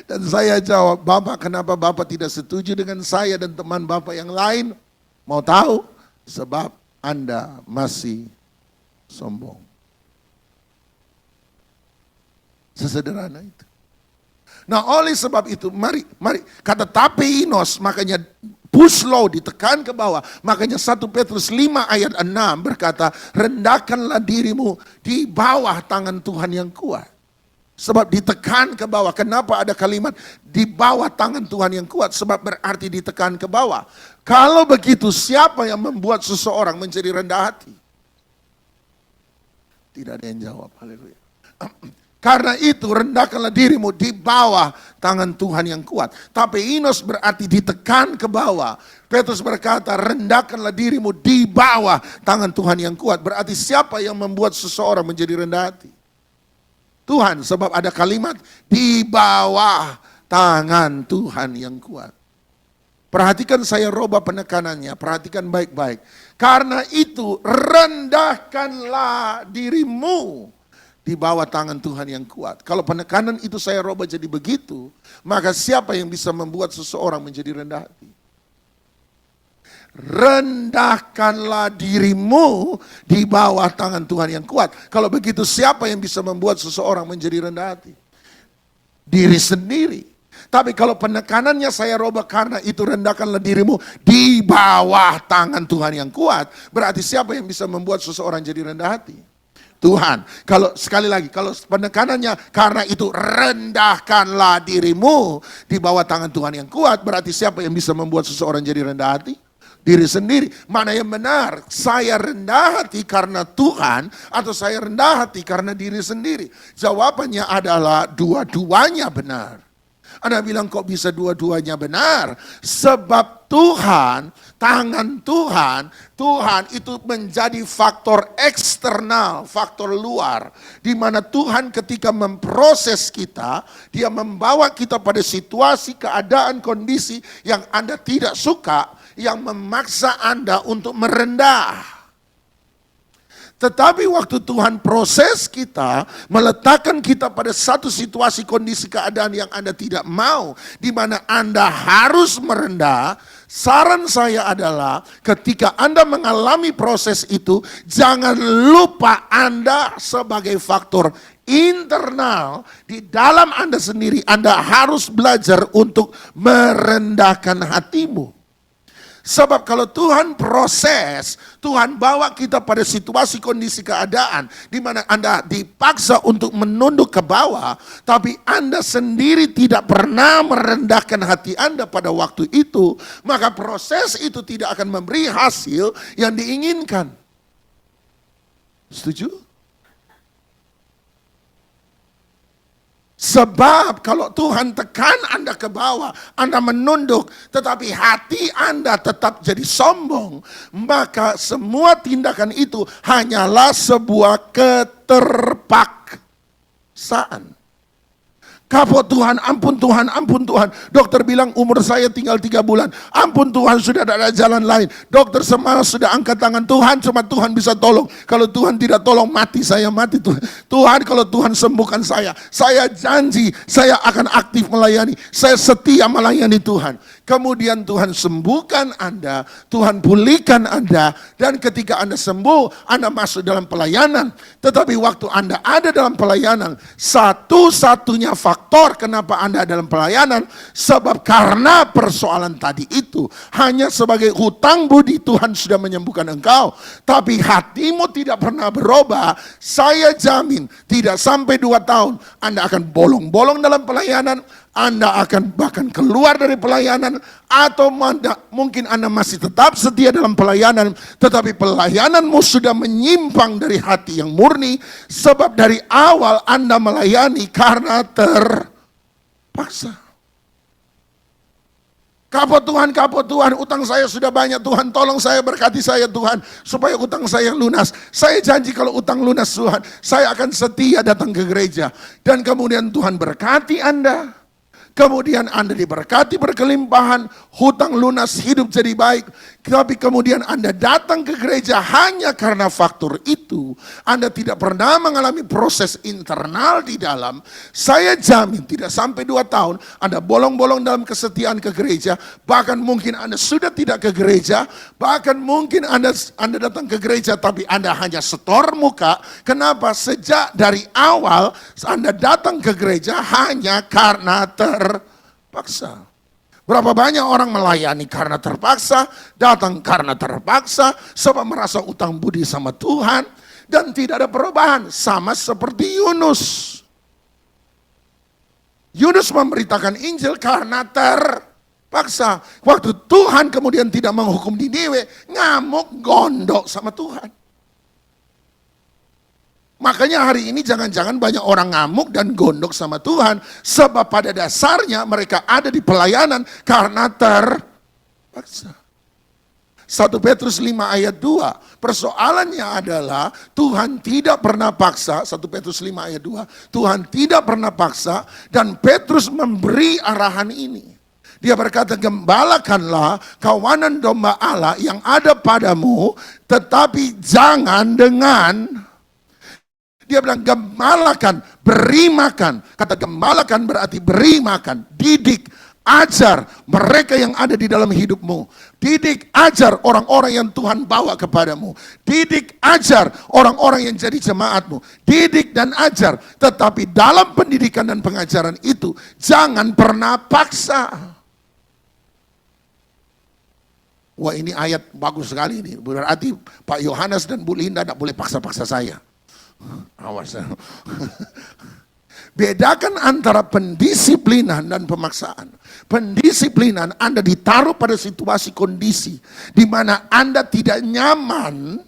Dan saya jawab, Bapak kenapa Bapak tidak setuju dengan saya dan teman Bapak yang lain? Mau tahu? Sebab Anda masih sombong. Sesederhana itu. Nah oleh sebab itu, mari kata tapehinos, makanya push low, ditekan ke bawah. Makanya 1 Petrus 5 ayat 6 berkata, rendahkanlah dirimu di bawah tangan Tuhan yang kuat. Sebab ditekan ke bawah. Kenapa ada kalimat di bawah tangan Tuhan yang kuat? Sebab berarti ditekan ke bawah. Kalau begitu, siapa yang membuat seseorang menjadi rendah hati? Tidak ada yang jawab. Haleluya. Karena itu rendahkanlah dirimu di bawah tangan Tuhan yang kuat. Tapehinos berarti ditekan ke bawah. Petrus berkata rendahkanlah dirimu di bawah tangan Tuhan yang kuat. Berarti siapa yang membuat seseorang menjadi rendah hati? Tuhan, sebab ada kalimat di bawah tangan Tuhan yang kuat. Perhatikan saya robah penekanannya, perhatikan baik-baik. Karena itu rendahkanlah dirimu di bawah tangan Tuhan yang kuat. Kalau penekanan itu saya robah jadi begitu, maka siapa yang bisa membuat seseorang menjadi rendah hati? Rendahkanlah dirimu di bawah tangan Tuhan yang kuat. Kalau begitu siapa yang bisa membuat seseorang menjadi rendah hati? Diri sendiri. Tapi kalau penekanannya saya robah karena itu rendahkanlah dirimu di bawah tangan Tuhan yang kuat. Berarti siapa yang bisa membuat seseorang jadi rendah hati? Tuhan. Kalau sekali lagi, kalau penekanannya karena itu rendahkanlah dirimu di bawah tangan Tuhan yang kuat. Berarti siapa yang bisa membuat seseorang jadi rendah hati? Diri sendiri. Mana yang benar? Saya rendah hati karena Tuhan atau saya rendah hati karena diri sendiri? Jawabannya adalah dua-duanya benar. Anda bilang kok bisa dua-duanya benar? Sebab Tuhan tangan Tuhan, Tuhan itu menjadi faktor eksternal, faktor luar. Di mana Tuhan ketika memproses kita, Dia membawa kita pada situasi, keadaan, kondisi yang Anda tidak suka, yang memaksa Anda untuk merendah. Tetapi waktu Tuhan proses kita, meletakkan kita pada satu situasi, kondisi, keadaan yang Anda tidak mau, di mana Anda harus merendah, saran saya adalah ketika Anda mengalami proses itu, jangan lupa Anda sebagai faktor internal di dalam Anda sendiri, Anda harus belajar untuk merendahkan hatimu. Sebab kalau Tuhan proses, Tuhan bawa kita pada situasi, kondisi, keadaan di mana Anda dipaksa untuk menunduk ke bawah, tapi Anda sendiri tidak pernah merendahkan hati Anda pada waktu itu, maka proses itu tidak akan memberi hasil yang diinginkan. Setuju? Sebab kalau Tuhan tekan Anda ke bawah, Anda menunduk, tetapi hati Anda tetap jadi sombong, maka semua tindakan itu hanyalah sebuah keterpaksaan. Kapok Tuhan, ampun Tuhan, ampun Tuhan. Dokter bilang umur saya tinggal 3 bulan. Ampun Tuhan, sudah tidak ada jalan lain. Dokter semalas sudah angkat tangan. Tuhan, cuma Tuhan bisa tolong. Kalau Tuhan tidak tolong, mati saya, mati Tuhan. Tuhan, kalau Tuhan sembuhkan saya janji saya akan aktif melayani. Saya setia melayani Tuhan. Kemudian Tuhan sembuhkan Anda, Tuhan pulihkan Anda, dan ketika Anda sembuh, Anda masuk dalam pelayanan. Tetapi waktu Anda ada dalam pelayanan, satu-satunya faktor kenapa Anda dalam pelayanan, sebab karena persoalan tadi itu, hanya sebagai hutang budi Tuhan sudah menyembuhkan engkau, tapi hatimu tidak pernah berubah. Saya jamin, tidak sampai 2 tahun, Anda akan bolong-bolong dalam pelayanan, Anda akan bahkan keluar dari pelayanan, atau mungkin Anda masih tetap setia dalam pelayanan, tetapi pelayananmu sudah menyimpang dari hati yang murni, sebab dari awal Anda melayani karena terpaksa. Kapok Tuhan, utang saya sudah banyak Tuhan, tolong saya, berkati saya Tuhan, supaya utang saya lunas. Saya janji kalau utang lunas Tuhan, saya akan setia datang ke gereja. Dan kemudian Tuhan berkati Anda. Kemudian Anda diberkati berkelimpahan, hutang lunas, hidup jadi baik. Tapi kemudian Anda datang ke gereja hanya karena faktor itu. Anda tidak pernah mengalami proses internal di dalam. Saya jamin tidak sampai 2 tahun Anda bolong-bolong dalam kesetiaan ke gereja. Bahkan mungkin Anda sudah tidak ke gereja. Bahkan mungkin Anda datang ke gereja tapi Anda hanya setor muka. Kenapa? Sejak dari awal Anda datang ke gereja hanya karena terpaksa. Berapa banyak orang melayani karena terpaksa, datang karena terpaksa, sebab merasa utang budi sama Tuhan, dan tidak ada perubahan. Sama seperti Yunus. Yunus memberitakan Injil karena terpaksa. Waktu Tuhan kemudian tidak menghukum Niniwe, ngamuk, gondok sama Tuhan. Makanya hari ini jangan-jangan banyak orang ngamuk dan gondok sama Tuhan. Sebab pada dasarnya mereka ada di pelayanan karena terpaksa. 1 Petrus 5 ayat 2. Persoalannya adalah Tuhan tidak pernah paksa. 1 Petrus 5 ayat 2. Tuhan tidak pernah paksa dan Petrus memberi arahan ini. Dia berkata, gembalakanlah kawanan domba Allah yang ada padamu, tetapi jangan dengan... Dia bilang gembalakan, beri makan. Kata gembalakan berarti beri makan, didik, ajar mereka yang ada di dalam hidupmu. Didik, ajar orang-orang yang Tuhan bawa kepadamu. Didik, ajar orang-orang yang jadi jemaatmu. Didik dan ajar, tetapi dalam pendidikan dan pengajaran itu jangan pernah paksa. Wah, ini ayat bagus sekali ini. Berarti Pak Yohanes dan Bu Linda tidak boleh paksa-paksa saya. Awas. Bedakan antara pendisiplinan dan pemaksaan. Pendisiplinan Anda ditaruh pada situasi kondisi di mana Anda tidak nyaman,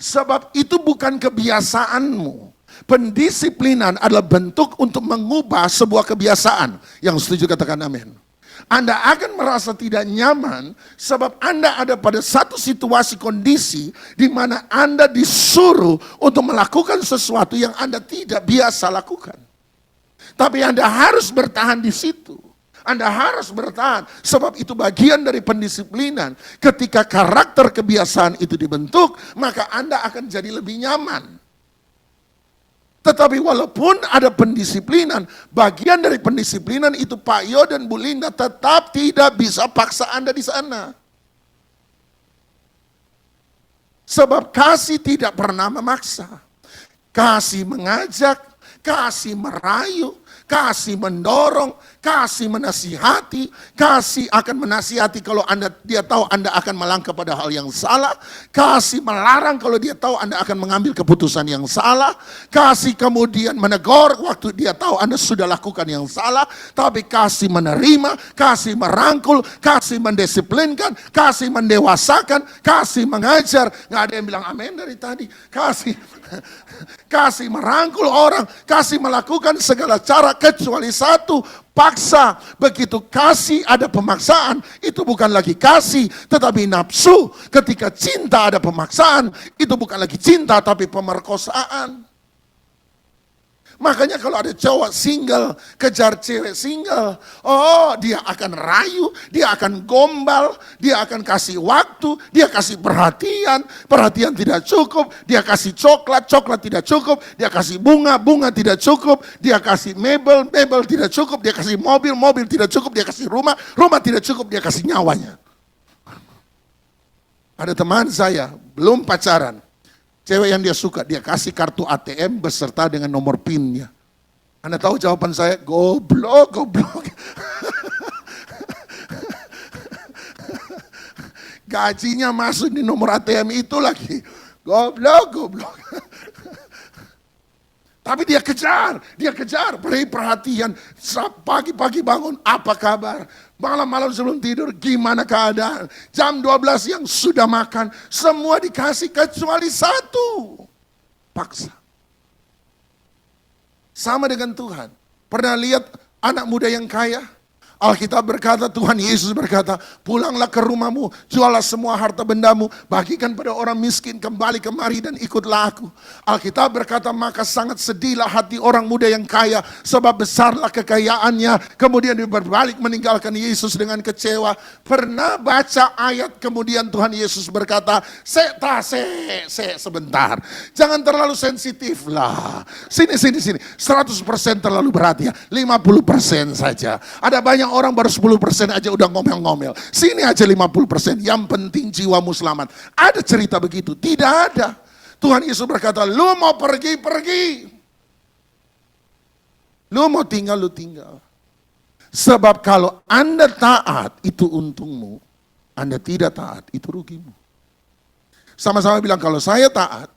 sebab itu bukan kebiasaanmu. Pendisiplinan adalah bentuk untuk mengubah sebuah kebiasaan. Yang setuju katakan amin. Anda akan merasa tidak nyaman sebab Anda ada pada satu situasi kondisi di mana Anda disuruh untuk melakukan sesuatu yang Anda tidak biasa lakukan. Tapi Anda harus bertahan di situ. Anda harus bertahan sebab itu bagian dari pendisiplinan. Ketika karakter kebiasaan itu dibentuk, maka Anda akan jadi lebih nyaman. Tetapi walaupun ada pendisiplinan, bagian dari pendisiplinan itu Pak Yo dan Bu Linda tetap tidak bisa paksa Anda di sana. Sebab kasih tidak pernah memaksa. Kasih mengajak, kasih merayu, kasih mendorong, kasih menasihati, kasih akan menasihati kalau dia tahu Anda akan melangkah pada hal yang salah, kasih melarang kalau dia tahu Anda akan mengambil keputusan yang salah, kasih kemudian menegur waktu dia tahu Anda sudah lakukan yang salah, tapi kasih menerima, kasih merangkul, kasih mendisiplinkan, kasih mendewasakan, kasih mengajar. Nggak ada yang bilang amin dari tadi. Kasih merangkul orang, kasih melakukan segala cara kecuali satu, paksa. Begitu kasih ada pemaksaan, itu bukan lagi kasih tetapi nafsu. Ketika cinta ada pemaksaan, itu bukan lagi cinta tapi pemerkosaan. Makanya kalau ada cowok single kejar cewek single, oh dia akan rayu, dia akan gombal, dia akan kasih waktu, dia kasih perhatian, perhatian tidak cukup, dia kasih coklat, coklat tidak cukup, dia kasih bunga, bunga tidak cukup, dia kasih mebel, mebel tidak cukup, dia kasih mobil, mobil tidak cukup, dia kasih rumah, rumah tidak cukup, dia kasih nyawanya. Ada teman saya belum pacaran, cewek yang dia suka, dia kasih kartu ATM beserta dengan nomor PIN-nya. Anda tahu jawaban saya? Goblok, goblok. Gajinya masuk di nomor ATM itu lagi. Goblok, goblok. Tapi dia kejar, beri perhatian. Pagi-pagi bangun, apa kabar? Malam-malam sebelum tidur, gimana keadaan? Jam 12 yang sudah makan, semua dikasih kecuali satu. Paksa. Sama dengan Tuhan. Pernah lihat anak muda yang kaya? Alkitab berkata, Tuhan Yesus berkata, pulanglah ke rumahmu, jualah semua harta bendamu, bagikan pada orang miskin, kembali kemari dan ikutlah aku. Alkitab berkata, maka sangat sedihlah hati orang muda yang kaya, sebab besarlah kekayaannya, kemudian dia berbalik meninggalkan Yesus dengan kecewa. Pernah baca ayat kemudian Tuhan Yesus berkata, sebentar, jangan terlalu sensitif lah. Sini, 100% terlalu berat ya, 50% saja. Ada banyak orang baru 10% aja udah ngomel-ngomel. Sini aja 50%, yang penting jiwamu selamat. Ada cerita begitu? Tidak ada. Tuhan Yesus berkata, lu mau pergi, pergi. Lu mau tinggal, lu tinggal. Sebab kalau Anda taat, itu untungmu. Anda tidak taat, itu rugimu. Sama-sama bilang, kalau saya taat,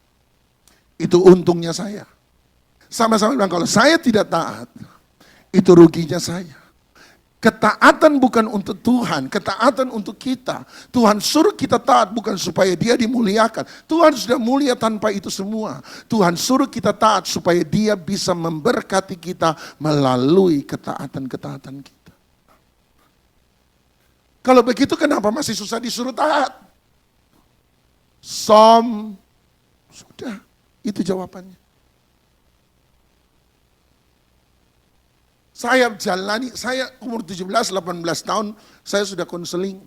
itu untungnya saya. Sama-sama bilang, kalau saya tidak taat, itu ruginya saya. Ketaatan bukan untuk Tuhan, ketaatan untuk kita. Tuhan suruh kita taat bukan supaya dia dimuliakan. Tuhan sudah mulia tanpa itu semua. Tuhan suruh kita taat supaya dia bisa memberkati kita melalui ketaatan-ketaatan kita. Kalau begitu kenapa masih susah disuruh taat? Sudah, itu jawabannya. Saya umur 17-18 tahun, saya sudah konseling.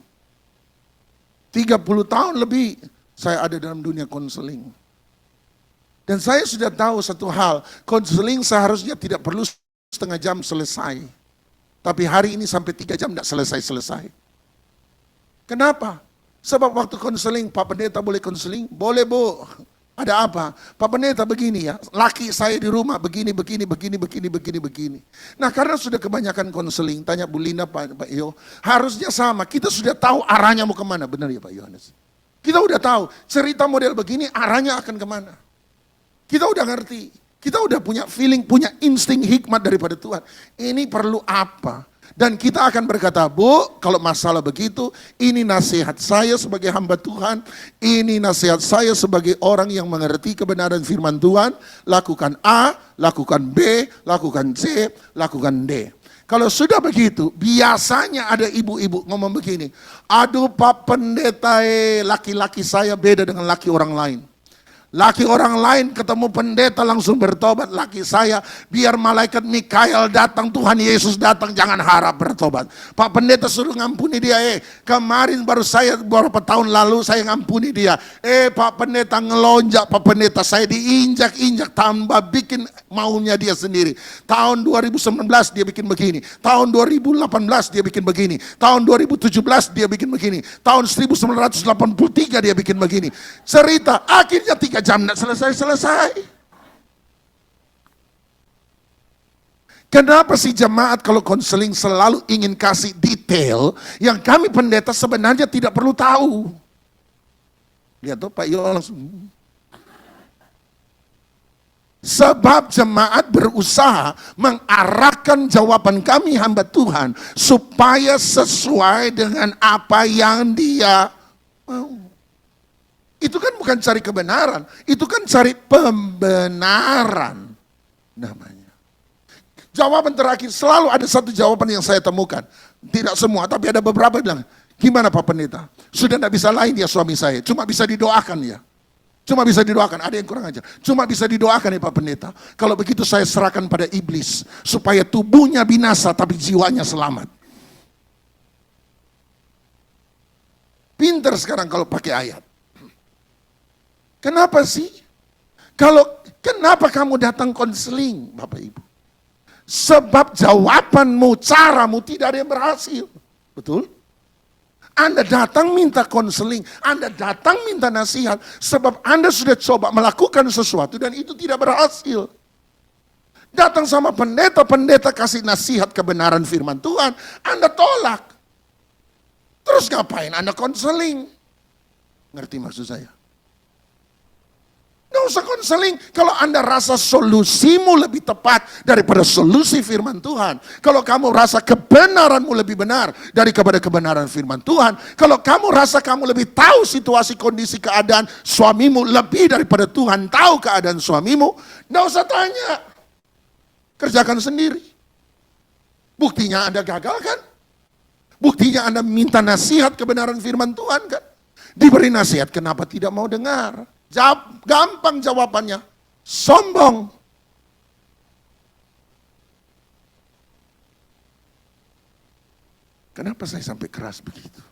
30 tahun lebih saya ada dalam dunia konseling. Dan saya sudah tahu satu hal, konseling seharusnya tidak perlu setengah jam selesai. Tapi hari ini sampai 3 jam tidak selesai-selesai. Kenapa? Sebab waktu konseling, Pak Pendeta boleh konseling? Boleh, Bu. Ada apa? Pak Pendeta begini ya, laki saya di rumah begini. Nah karena sudah kebanyakan konseling, tanya Bu Linda, Pak Yo, harusnya sama, kita sudah tahu arahnya mau kemana, benar ya Pak Yohanes? Kita udah tahu, cerita model begini arahnya akan kemana. Kita udah ngerti, kita udah punya feeling, punya insting hikmat daripada Tuhan. Ini perlu apa? Dan kita akan berkata, Bu, kalau masalah begitu, ini nasihat saya sebagai hamba Tuhan, ini nasihat saya sebagai orang yang mengerti kebenaran firman Tuhan, lakukan A, lakukan B, lakukan C, lakukan D. Kalau sudah begitu, biasanya ada ibu-ibu ngomong begini, aduh Pak Pendeta, laki-laki saya beda dengan laki orang lain. Laki orang lain ketemu pendeta langsung bertobat. Laki saya biar malaikat Mikael datang, Tuhan Yesus datang, jangan harap bertobat. Pak pendeta suruh ngampuni dia. Kemarin baru saya beberapa tahun lalu saya ngampuni dia. Pak pendeta ngelonjak, Pak pendeta saya diinjak-injak, tambah bikin maunya dia sendiri. Tahun 2019 dia bikin begini. Tahun 2018 dia bikin begini. Tahun 2017 dia bikin begini. Tahun 1983 dia bikin begini. Cerita akhirnya 3 jam tidak selesai-selesai. Kenapa sih jemaat kalau konseling selalu ingin kasih detail yang kami pendeta sebenarnya tidak perlu tahu? Lihat tuh Pak Yo langsung. Sebab jemaat berusaha mengarahkan jawaban kami hamba Tuhan supaya sesuai dengan apa yang dia mau. Itu kan bukan cari kebenaran, itu kan cari pembenaran namanya. Jawaban terakhir, selalu ada satu jawaban yang saya temukan. Tidak semua, tapi ada beberapa yang bilang, gimana Pak Pendeta? Sudah tidak bisa lain ya suami saya, cuma bisa didoakan ya. Cuma bisa didoakan, ada yang kurang ajar. Cuma bisa didoakan ya Pak Pendeta. Kalau begitu saya serahkan pada iblis, supaya tubuhnya binasa tapi jiwanya selamat. Pinter sekarang kalau pakai ayat. Kenapa sih? Kenapa kamu datang konseling, Bapak Ibu? Sebab jawabanmu, caramu tidak ada yang berhasil. Betul? Anda datang minta konseling, Anda datang minta nasihat, sebab Anda sudah coba melakukan sesuatu dan itu tidak berhasil. Datang sama pendeta, pendeta kasih nasihat kebenaran firman Tuhan, Anda tolak. Terus ngapain Anda konseling? Ngerti maksud saya? Nggak usah konseling kalau Anda rasa solusimu lebih tepat daripada solusi firman Tuhan. Kalau kamu rasa kebenaranmu lebih benar daripada kebenaran firman Tuhan. Kalau kamu rasa kamu lebih tahu situasi, kondisi, keadaan suamimu lebih daripada Tuhan tahu keadaan suamimu, nggak usah tanya. Kerjakan sendiri. Buktinya Anda gagal kan? Buktinya Anda minta nasihat kebenaran firman Tuhan kan? Diberi nasihat, kenapa tidak mau dengar? Gampang jawabannya, sombong. Kenapa saya sampai keras begitu?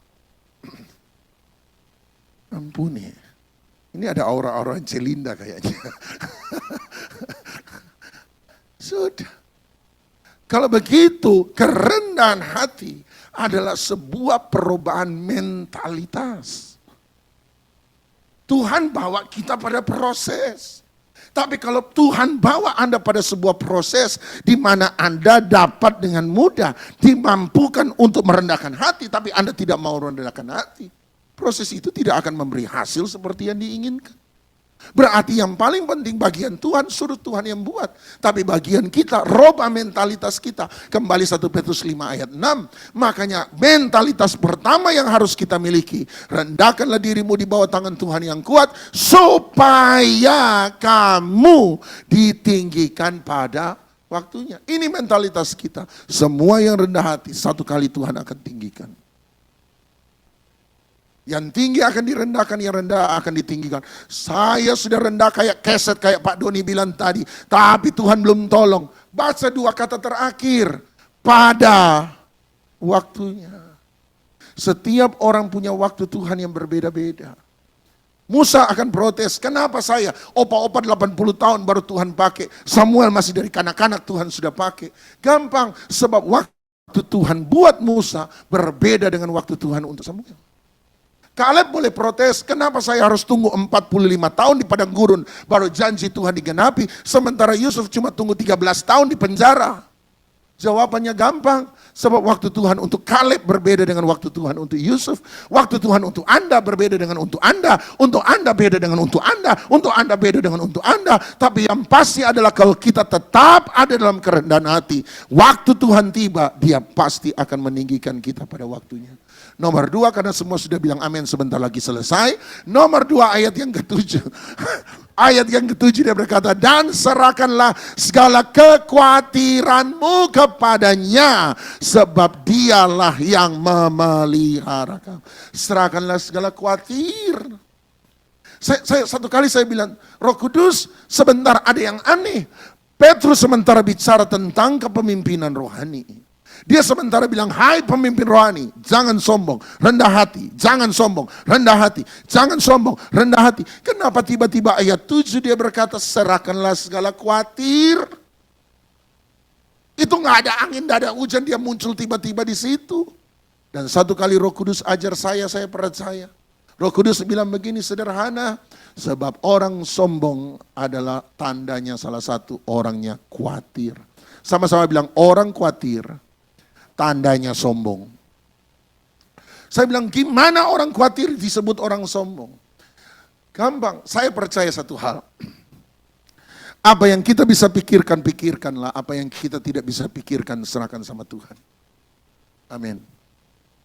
Ampuni. Ini ada aura-aura Celinda kayaknya. Sudah. Kalau begitu, kerendahan hati adalah sebuah perubahan mentalitas. Tuhan bawa kita pada proses. Tapi kalau Tuhan bawa Anda pada sebuah proses di mana Anda dapat dengan mudah dimampukan untuk merendahkan hati, tapi Anda tidak mau merendahkan hati, proses itu tidak akan memberi hasil seperti yang diinginkan. Berarti yang paling penting bagian Tuhan, suruh Tuhan yang buat. Tapi bagian kita, rubah mentalitas kita. Kembali 1 Petrus 5 ayat 6. Makanya mentalitas pertama yang harus kita miliki. Rendahkanlah dirimu di bawah tangan Tuhan yang kuat. Supaya kamu ditinggikan pada waktunya. Ini mentalitas kita. Semua yang rendah hati, satu kali Tuhan akan tinggikan. Yang tinggi akan direndahkan, yang rendah akan ditinggikan. Saya sudah rendah kayak keset, kayak Pak Doni bilang tadi. Tapi Tuhan belum tolong. Baca 2 kata terakhir. Pada waktunya. Setiap orang punya waktu Tuhan yang berbeda-beda. Musa akan protes, kenapa saya? Opa-opa 80 tahun baru Tuhan pakai. Samuel masih dari kanak-kanak Tuhan sudah pakai. Gampang, sebab waktu Tuhan buat Musa berbeda dengan waktu Tuhan untuk Samuel. Kaleb boleh protes, kenapa saya harus tunggu 45 tahun di padang gurun baru janji Tuhan digenapi, sementara Yusuf cuma tunggu 13 tahun di penjara. Jawabannya gampang, sebab waktu Tuhan untuk Kaleb berbeda dengan waktu Tuhan untuk Yusuf. Waktu Tuhan untuk Anda berbeda dengan untuk Anda beda dengan untuk Anda beda dengan untuk Anda. Tapi yang pasti adalah kalau kita tetap ada dalam kerendahan hati, waktu Tuhan tiba, Dia pasti akan meninggikan kita pada waktunya. Nomor 2, karena semua sudah bilang amin sebentar lagi selesai. Nomor 2 ayat yang ke-7. Ayat yang ke-7 dia berkata, dan serahkanlah segala kekhawatiranmu kepadanya, sebab dialah yang memelihara kamu. Serahkanlah segala khawatir. Satu kali saya bilang, Roh Kudus sebentar ada yang aneh. Petrus sementara bicara tentang kepemimpinan rohani. Dia sementara bilang, hai pemimpin rohani, jangan sombong, rendah hati, jangan sombong, rendah hati, jangan sombong, rendah hati. Kenapa tiba-tiba ayat 7 dia berkata, serahkanlah segala khawatir. Itu nggak ada angin, nggak ada hujan, dia muncul tiba-tiba di situ. Dan satu kali Roh Kudus ajar saya percaya. Roh Kudus bilang begini, sederhana, sebab orang sombong adalah tandanya salah satu orangnya khawatir. Sama-sama bilang, orang khawatir tandanya sombong. Saya bilang, gimana orang khawatir disebut orang sombong? Gampang, saya percaya satu hal. Apa yang kita bisa pikirkan, pikirkanlah. Apa yang kita tidak bisa pikirkan, serahkan sama Tuhan. Amin.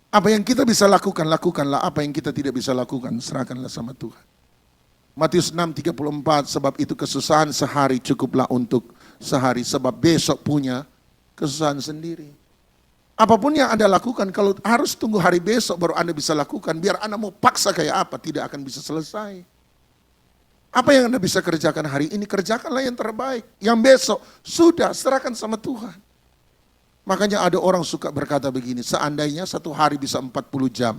Apa yang kita bisa lakukan, lakukanlah. Apa yang kita tidak bisa lakukan, serahkanlah sama Tuhan. Matius 6:34, sebab itu kesusahan sehari cukuplah untuk sehari. Sebab besok punya kesusahan sendiri. Apapun yang Anda lakukan, kalau harus tunggu hari besok baru Anda bisa lakukan, biar Anda mau paksa kayak apa, tidak akan bisa selesai. Apa yang Anda bisa kerjakan hari ini, kerjakanlah yang terbaik. Yang besok, sudah, serahkan sama Tuhan. Makanya ada orang suka berkata begini, seandainya satu hari bisa 40 jam,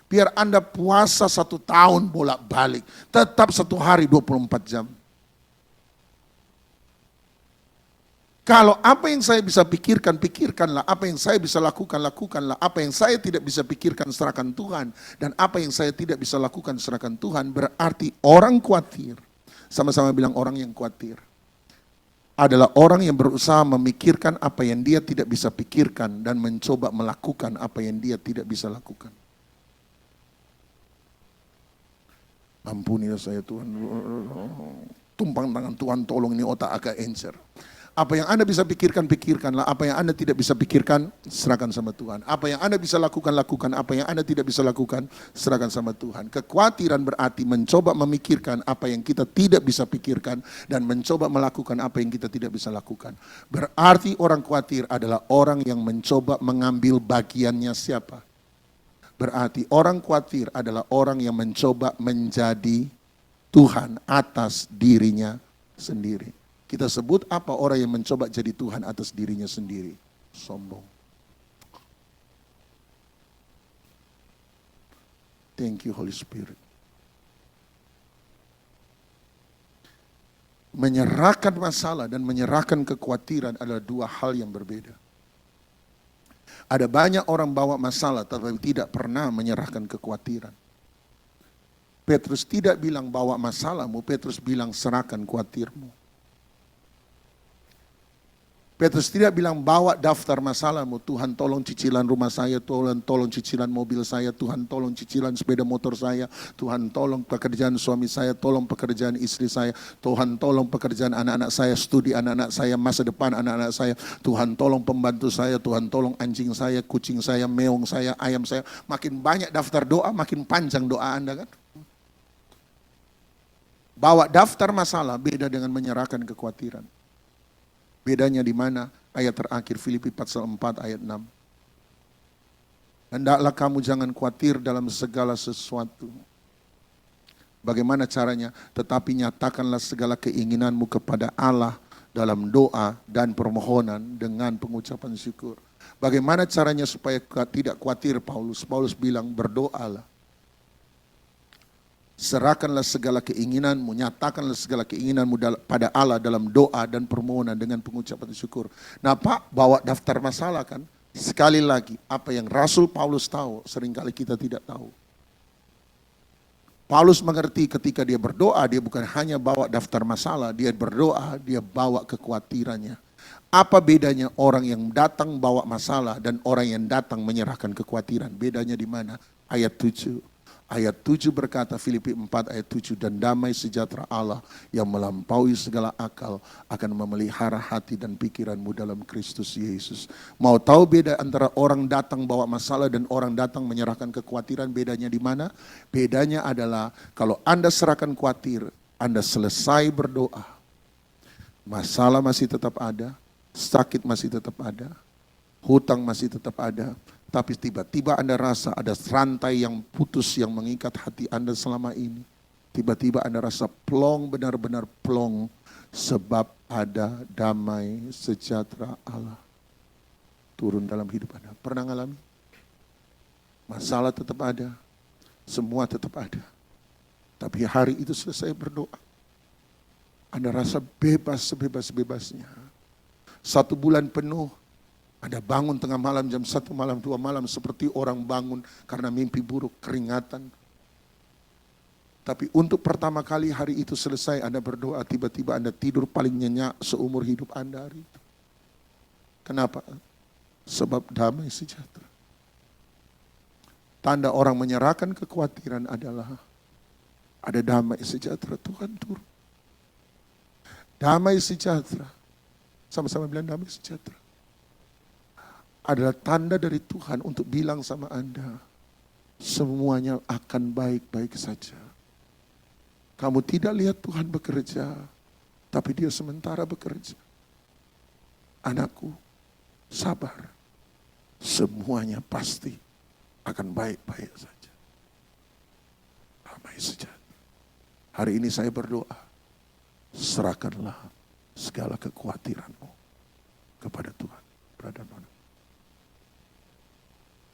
biar Anda puasa 1 tahun bolak-balik, tetap satu hari 24 jam. Kalau apa yang saya bisa pikirkan, pikirkanlah. Apa yang saya bisa lakukan, lakukanlah. Apa yang saya tidak bisa pikirkan, serahkan Tuhan. Dan apa yang saya tidak bisa lakukan, serahkan Tuhan. Berarti orang khawatir, sama-sama bilang orang yang khawatir, adalah orang yang berusaha memikirkan apa yang dia tidak bisa pikirkan dan mencoba melakukan apa yang dia tidak bisa lakukan. Ampunilah saya Tuhan. Tumpang tangan Tuhan, tolong ini otak agak encer. Apa yang Anda bisa pikirkan, pikirkanlah. Apa yang Anda tidak bisa pikirkan, serahkan sama Tuhan. Apa yang Anda bisa lakukan, lakukan. Apa yang Anda tidak bisa lakukan, serahkan sama Tuhan. Kekhawatiran berarti mencoba memikirkan apa yang kita tidak bisa pikirkan dan mencoba melakukan apa yang kita tidak bisa lakukan. Berarti orang khawatir adalah orang yang mencoba mengambil bagiannya siapa? Berarti orang khawatir adalah orang yang mencoba menjadi Tuhan atas dirinya sendiri. Kita sebut apa orang yang mencoba jadi Tuhan atas dirinya sendiri? Sombong. Thank you Holy Spirit. Menyerahkan masalah dan menyerahkan kekhawatiran adalah dua hal yang berbeda. Ada banyak orang bawa masalah tetapi tidak pernah menyerahkan kekhawatiran. Petrus tidak bilang bawa masalahmu, Petrus bilang serahkan khawatirmu. Petrus tidak bilang bawa daftar masalahmu, Tuhan tolong cicilan rumah saya, Tuhan tolong cicilan mobil saya, Tuhan tolong cicilan sepeda motor saya, Tuhan tolong pekerjaan suami saya, tolong pekerjaan istri saya, Tuhan tolong pekerjaan anak-anak saya, studi anak-anak saya, masa depan anak-anak saya, Tuhan tolong pembantu saya, Tuhan tolong anjing saya, kucing saya, meong saya, ayam saya. Makin banyak daftar doa, makin panjang doa Anda kan. Bawa daftar masalah beda dengan menyerahkan kekhawatiran. Bedanya di mana? Ayat terakhir Filipi pasal 4 ayat 6. Hendaklah kamu jangan khawatir dalam segala sesuatu. Bagaimana caranya? Tetapi nyatakanlah segala keinginanmu kepada Allah dalam doa dan permohonan dengan pengucapan syukur. Bagaimana caranya supaya tidak khawatir Paulus? Paulus bilang berdoalah. Serahkanlah segala keinginanmu, nyatakanlah segala keinginanmu pada Allah dalam doa dan permohonan dengan pengucapan syukur. Nah Pak, bawa daftar masalah kan? Sekali lagi, apa yang Rasul Paulus tahu, seringkali kita tidak tahu. Paulus mengerti ketika dia berdoa, dia bukan hanya bawa daftar masalah, dia berdoa, dia bawa kekhawatirannya. Apa bedanya orang yang datang bawa masalah dan orang yang datang menyerahkan kekhawatiran? Bedanya di mana? Ayat 7. Ayat 7 berkata, Filipi 4 ayat 7, dan damai sejahtera Allah yang melampaui segala akal akan memelihara hati dan pikiranmu dalam Kristus Yesus. Mau tahu beda antara orang datang bawa masalah dan orang datang menyerahkan kekhawatiran, bedanya di mana? Bedanya adalah kalau Anda serahkan khawatir, Anda selesai berdoa, masalah masih tetap ada, sakit masih tetap ada, hutang masih tetap ada, tapi tiba-tiba Anda rasa ada rantai yang putus yang mengikat hati Anda selama ini. Tiba-tiba Anda rasa plong, benar-benar plong, sebab ada damai sejahtera Allah turun dalam hidup Anda. Pernah ngalami? Masalah tetap ada, semua tetap ada. Tapi hari itu selesai berdoa, Anda rasa bebas sebebas-bebasnya. 1 bulan penuh, Anda bangun tengah malam jam 1 malam, 2 malam seperti orang bangun karena mimpi buruk, keringatan. Tapi untuk pertama kali hari itu selesai Anda berdoa, tiba-tiba Anda tidur paling nyenyak seumur hidup Anda hari itu. Kenapa? Sebab damai sejahtera. Tanda orang menyerahkan kekhawatiran adalah ada damai sejahtera Tuhan turun. Damai sejahtera, sama-sama bilang damai sejahtera, adalah tanda dari Tuhan untuk bilang sama Anda, semuanya akan baik-baik saja. Kamu tidak lihat Tuhan bekerja, tapi Dia sementara bekerja. Anakku, sabar. Semuanya pasti akan baik-baik saja. Damai sejahtera. Hari ini saya berdoa, serahkanlah segala kekhawatiranmu kepada Tuhan. Berada mana?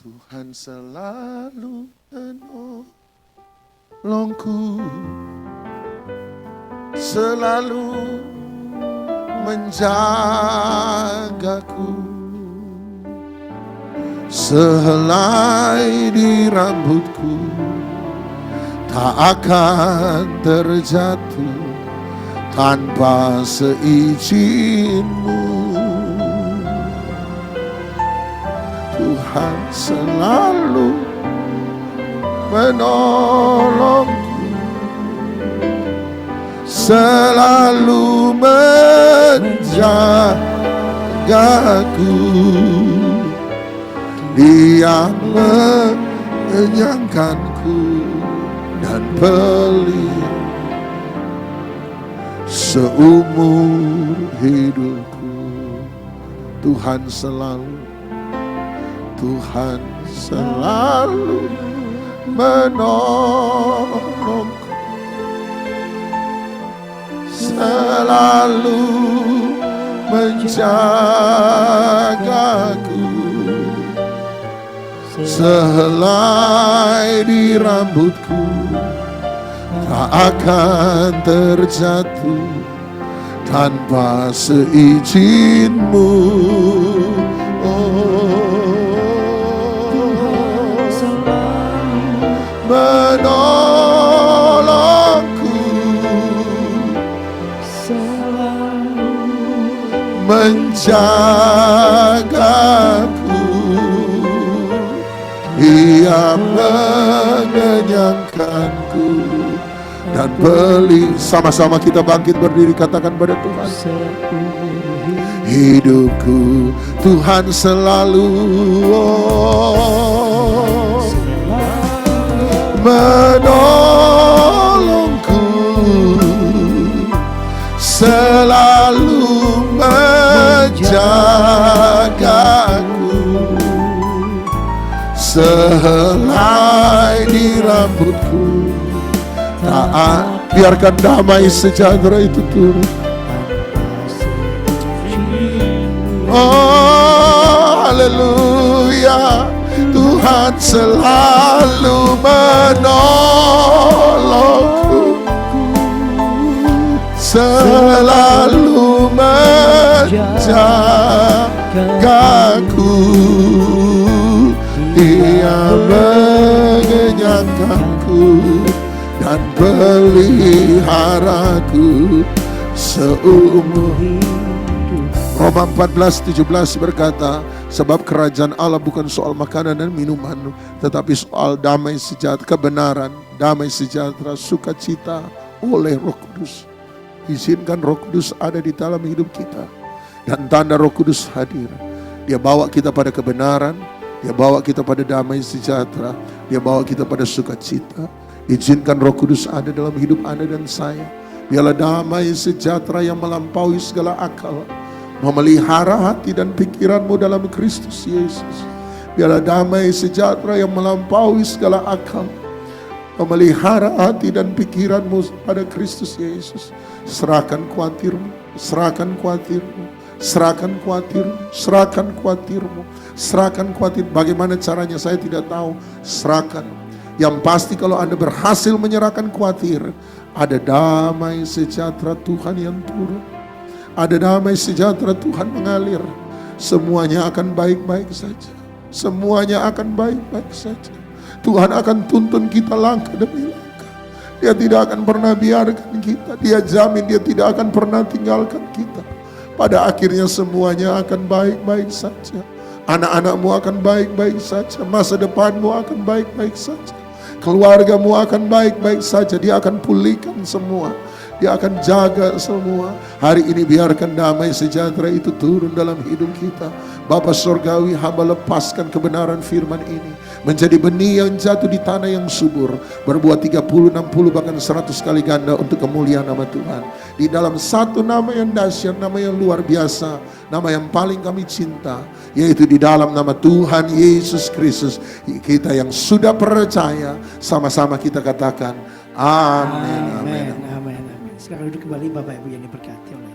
Tuhan selalu menolongku, selalu menjagaku, sehelai di rambutku tak akan terjatuh tanpa seizin-Mu. Tuhan selalu menolongku, selalu menjagaku. Dia mengenyangkanku dan pelihara seumur hidupku. Tuhan selalu menolongku, selalu menjagaku, sehelai di rambutku tak akan terjatuh tanpa seizin-Mu. Menolongku, selalu menjagaku. Ia mengenyangkanku dan sama-sama kita bangkit berdiri, katakan pada Tuhan, hidupku Tuhan selalu menolongku, selalu menjagaku, sehelai di rambutku tak. Biarkan damai sejahtera itu turun. Oh, haleluya. Tuhan selalu menolongku, selalu menjagaku. Dia mengenyangkanku dan peliharaku seumur hidup. Roma 14:17 berkata, sebab kerajaan Allah bukan soal makanan dan minuman, tetapi soal damai sejahtera, kebenaran, damai sejahtera, sukacita oleh Roh Kudus. Izinkan Roh Kudus ada di dalam hidup kita, dan tanda Roh Kudus hadir. Dia bawa kita pada kebenaran, Dia bawa kita pada damai sejahtera, Dia bawa kita pada sukacita. Izinkan Roh Kudus ada dalam hidup Anda dan saya, Biarlah damai sejahtera yang melampaui segala akal memelihara hati dan pikiranmu dalam Kristus Yesus. Biarlah damai sejahtera yang melampaui segala akal memelihara hati dan pikiranmu pada Kristus Yesus. Serahkan khawatirmu, serahkan khawatirmu, serahkan khawatirmu, serahkan khawatirmu, serahkan khawatir. Bagaimana caranya saya tidak tahu. Serahkan. Yang pasti kalau Anda berhasil menyerahkan khawatir, ada damai sejahtera Tuhan yang turun. Ada damai sejahtera Tuhan mengalir. Semuanya akan baik-baik saja. Semuanya akan baik-baik saja. Tuhan akan tuntun kita langkah demi langkah. Dia tidak akan pernah biarkan kita. Dia jamin dia tidak akan pernah tinggalkan kita. Pada akhirnya semuanya akan baik-baik saja. Anak-anakmu akan baik-baik saja. Masa depanmu akan baik-baik saja. Keluargamu akan baik-baik saja. Dia akan pulihkan semua. Dia akan jaga semua. Hari ini biarkan damai sejahtera itu turun dalam hidup kita. Bapa Surgawi, hamba lepaskan kebenaran firman ini menjadi benih yang jatuh di tanah yang subur, berbuah 30, 60 bahkan 100 kali ganda untuk kemuliaan nama Tuhan. Di dalam satu nama yang dahsyat, nama yang luar biasa, nama yang paling kami cinta, yaitu di dalam nama Tuhan Yesus Kristus. Kita yang sudah percaya, sama-sama kita katakan amin, amin, amin. Sekarang duduk kembali Bapak Ibu yang diberkati oleh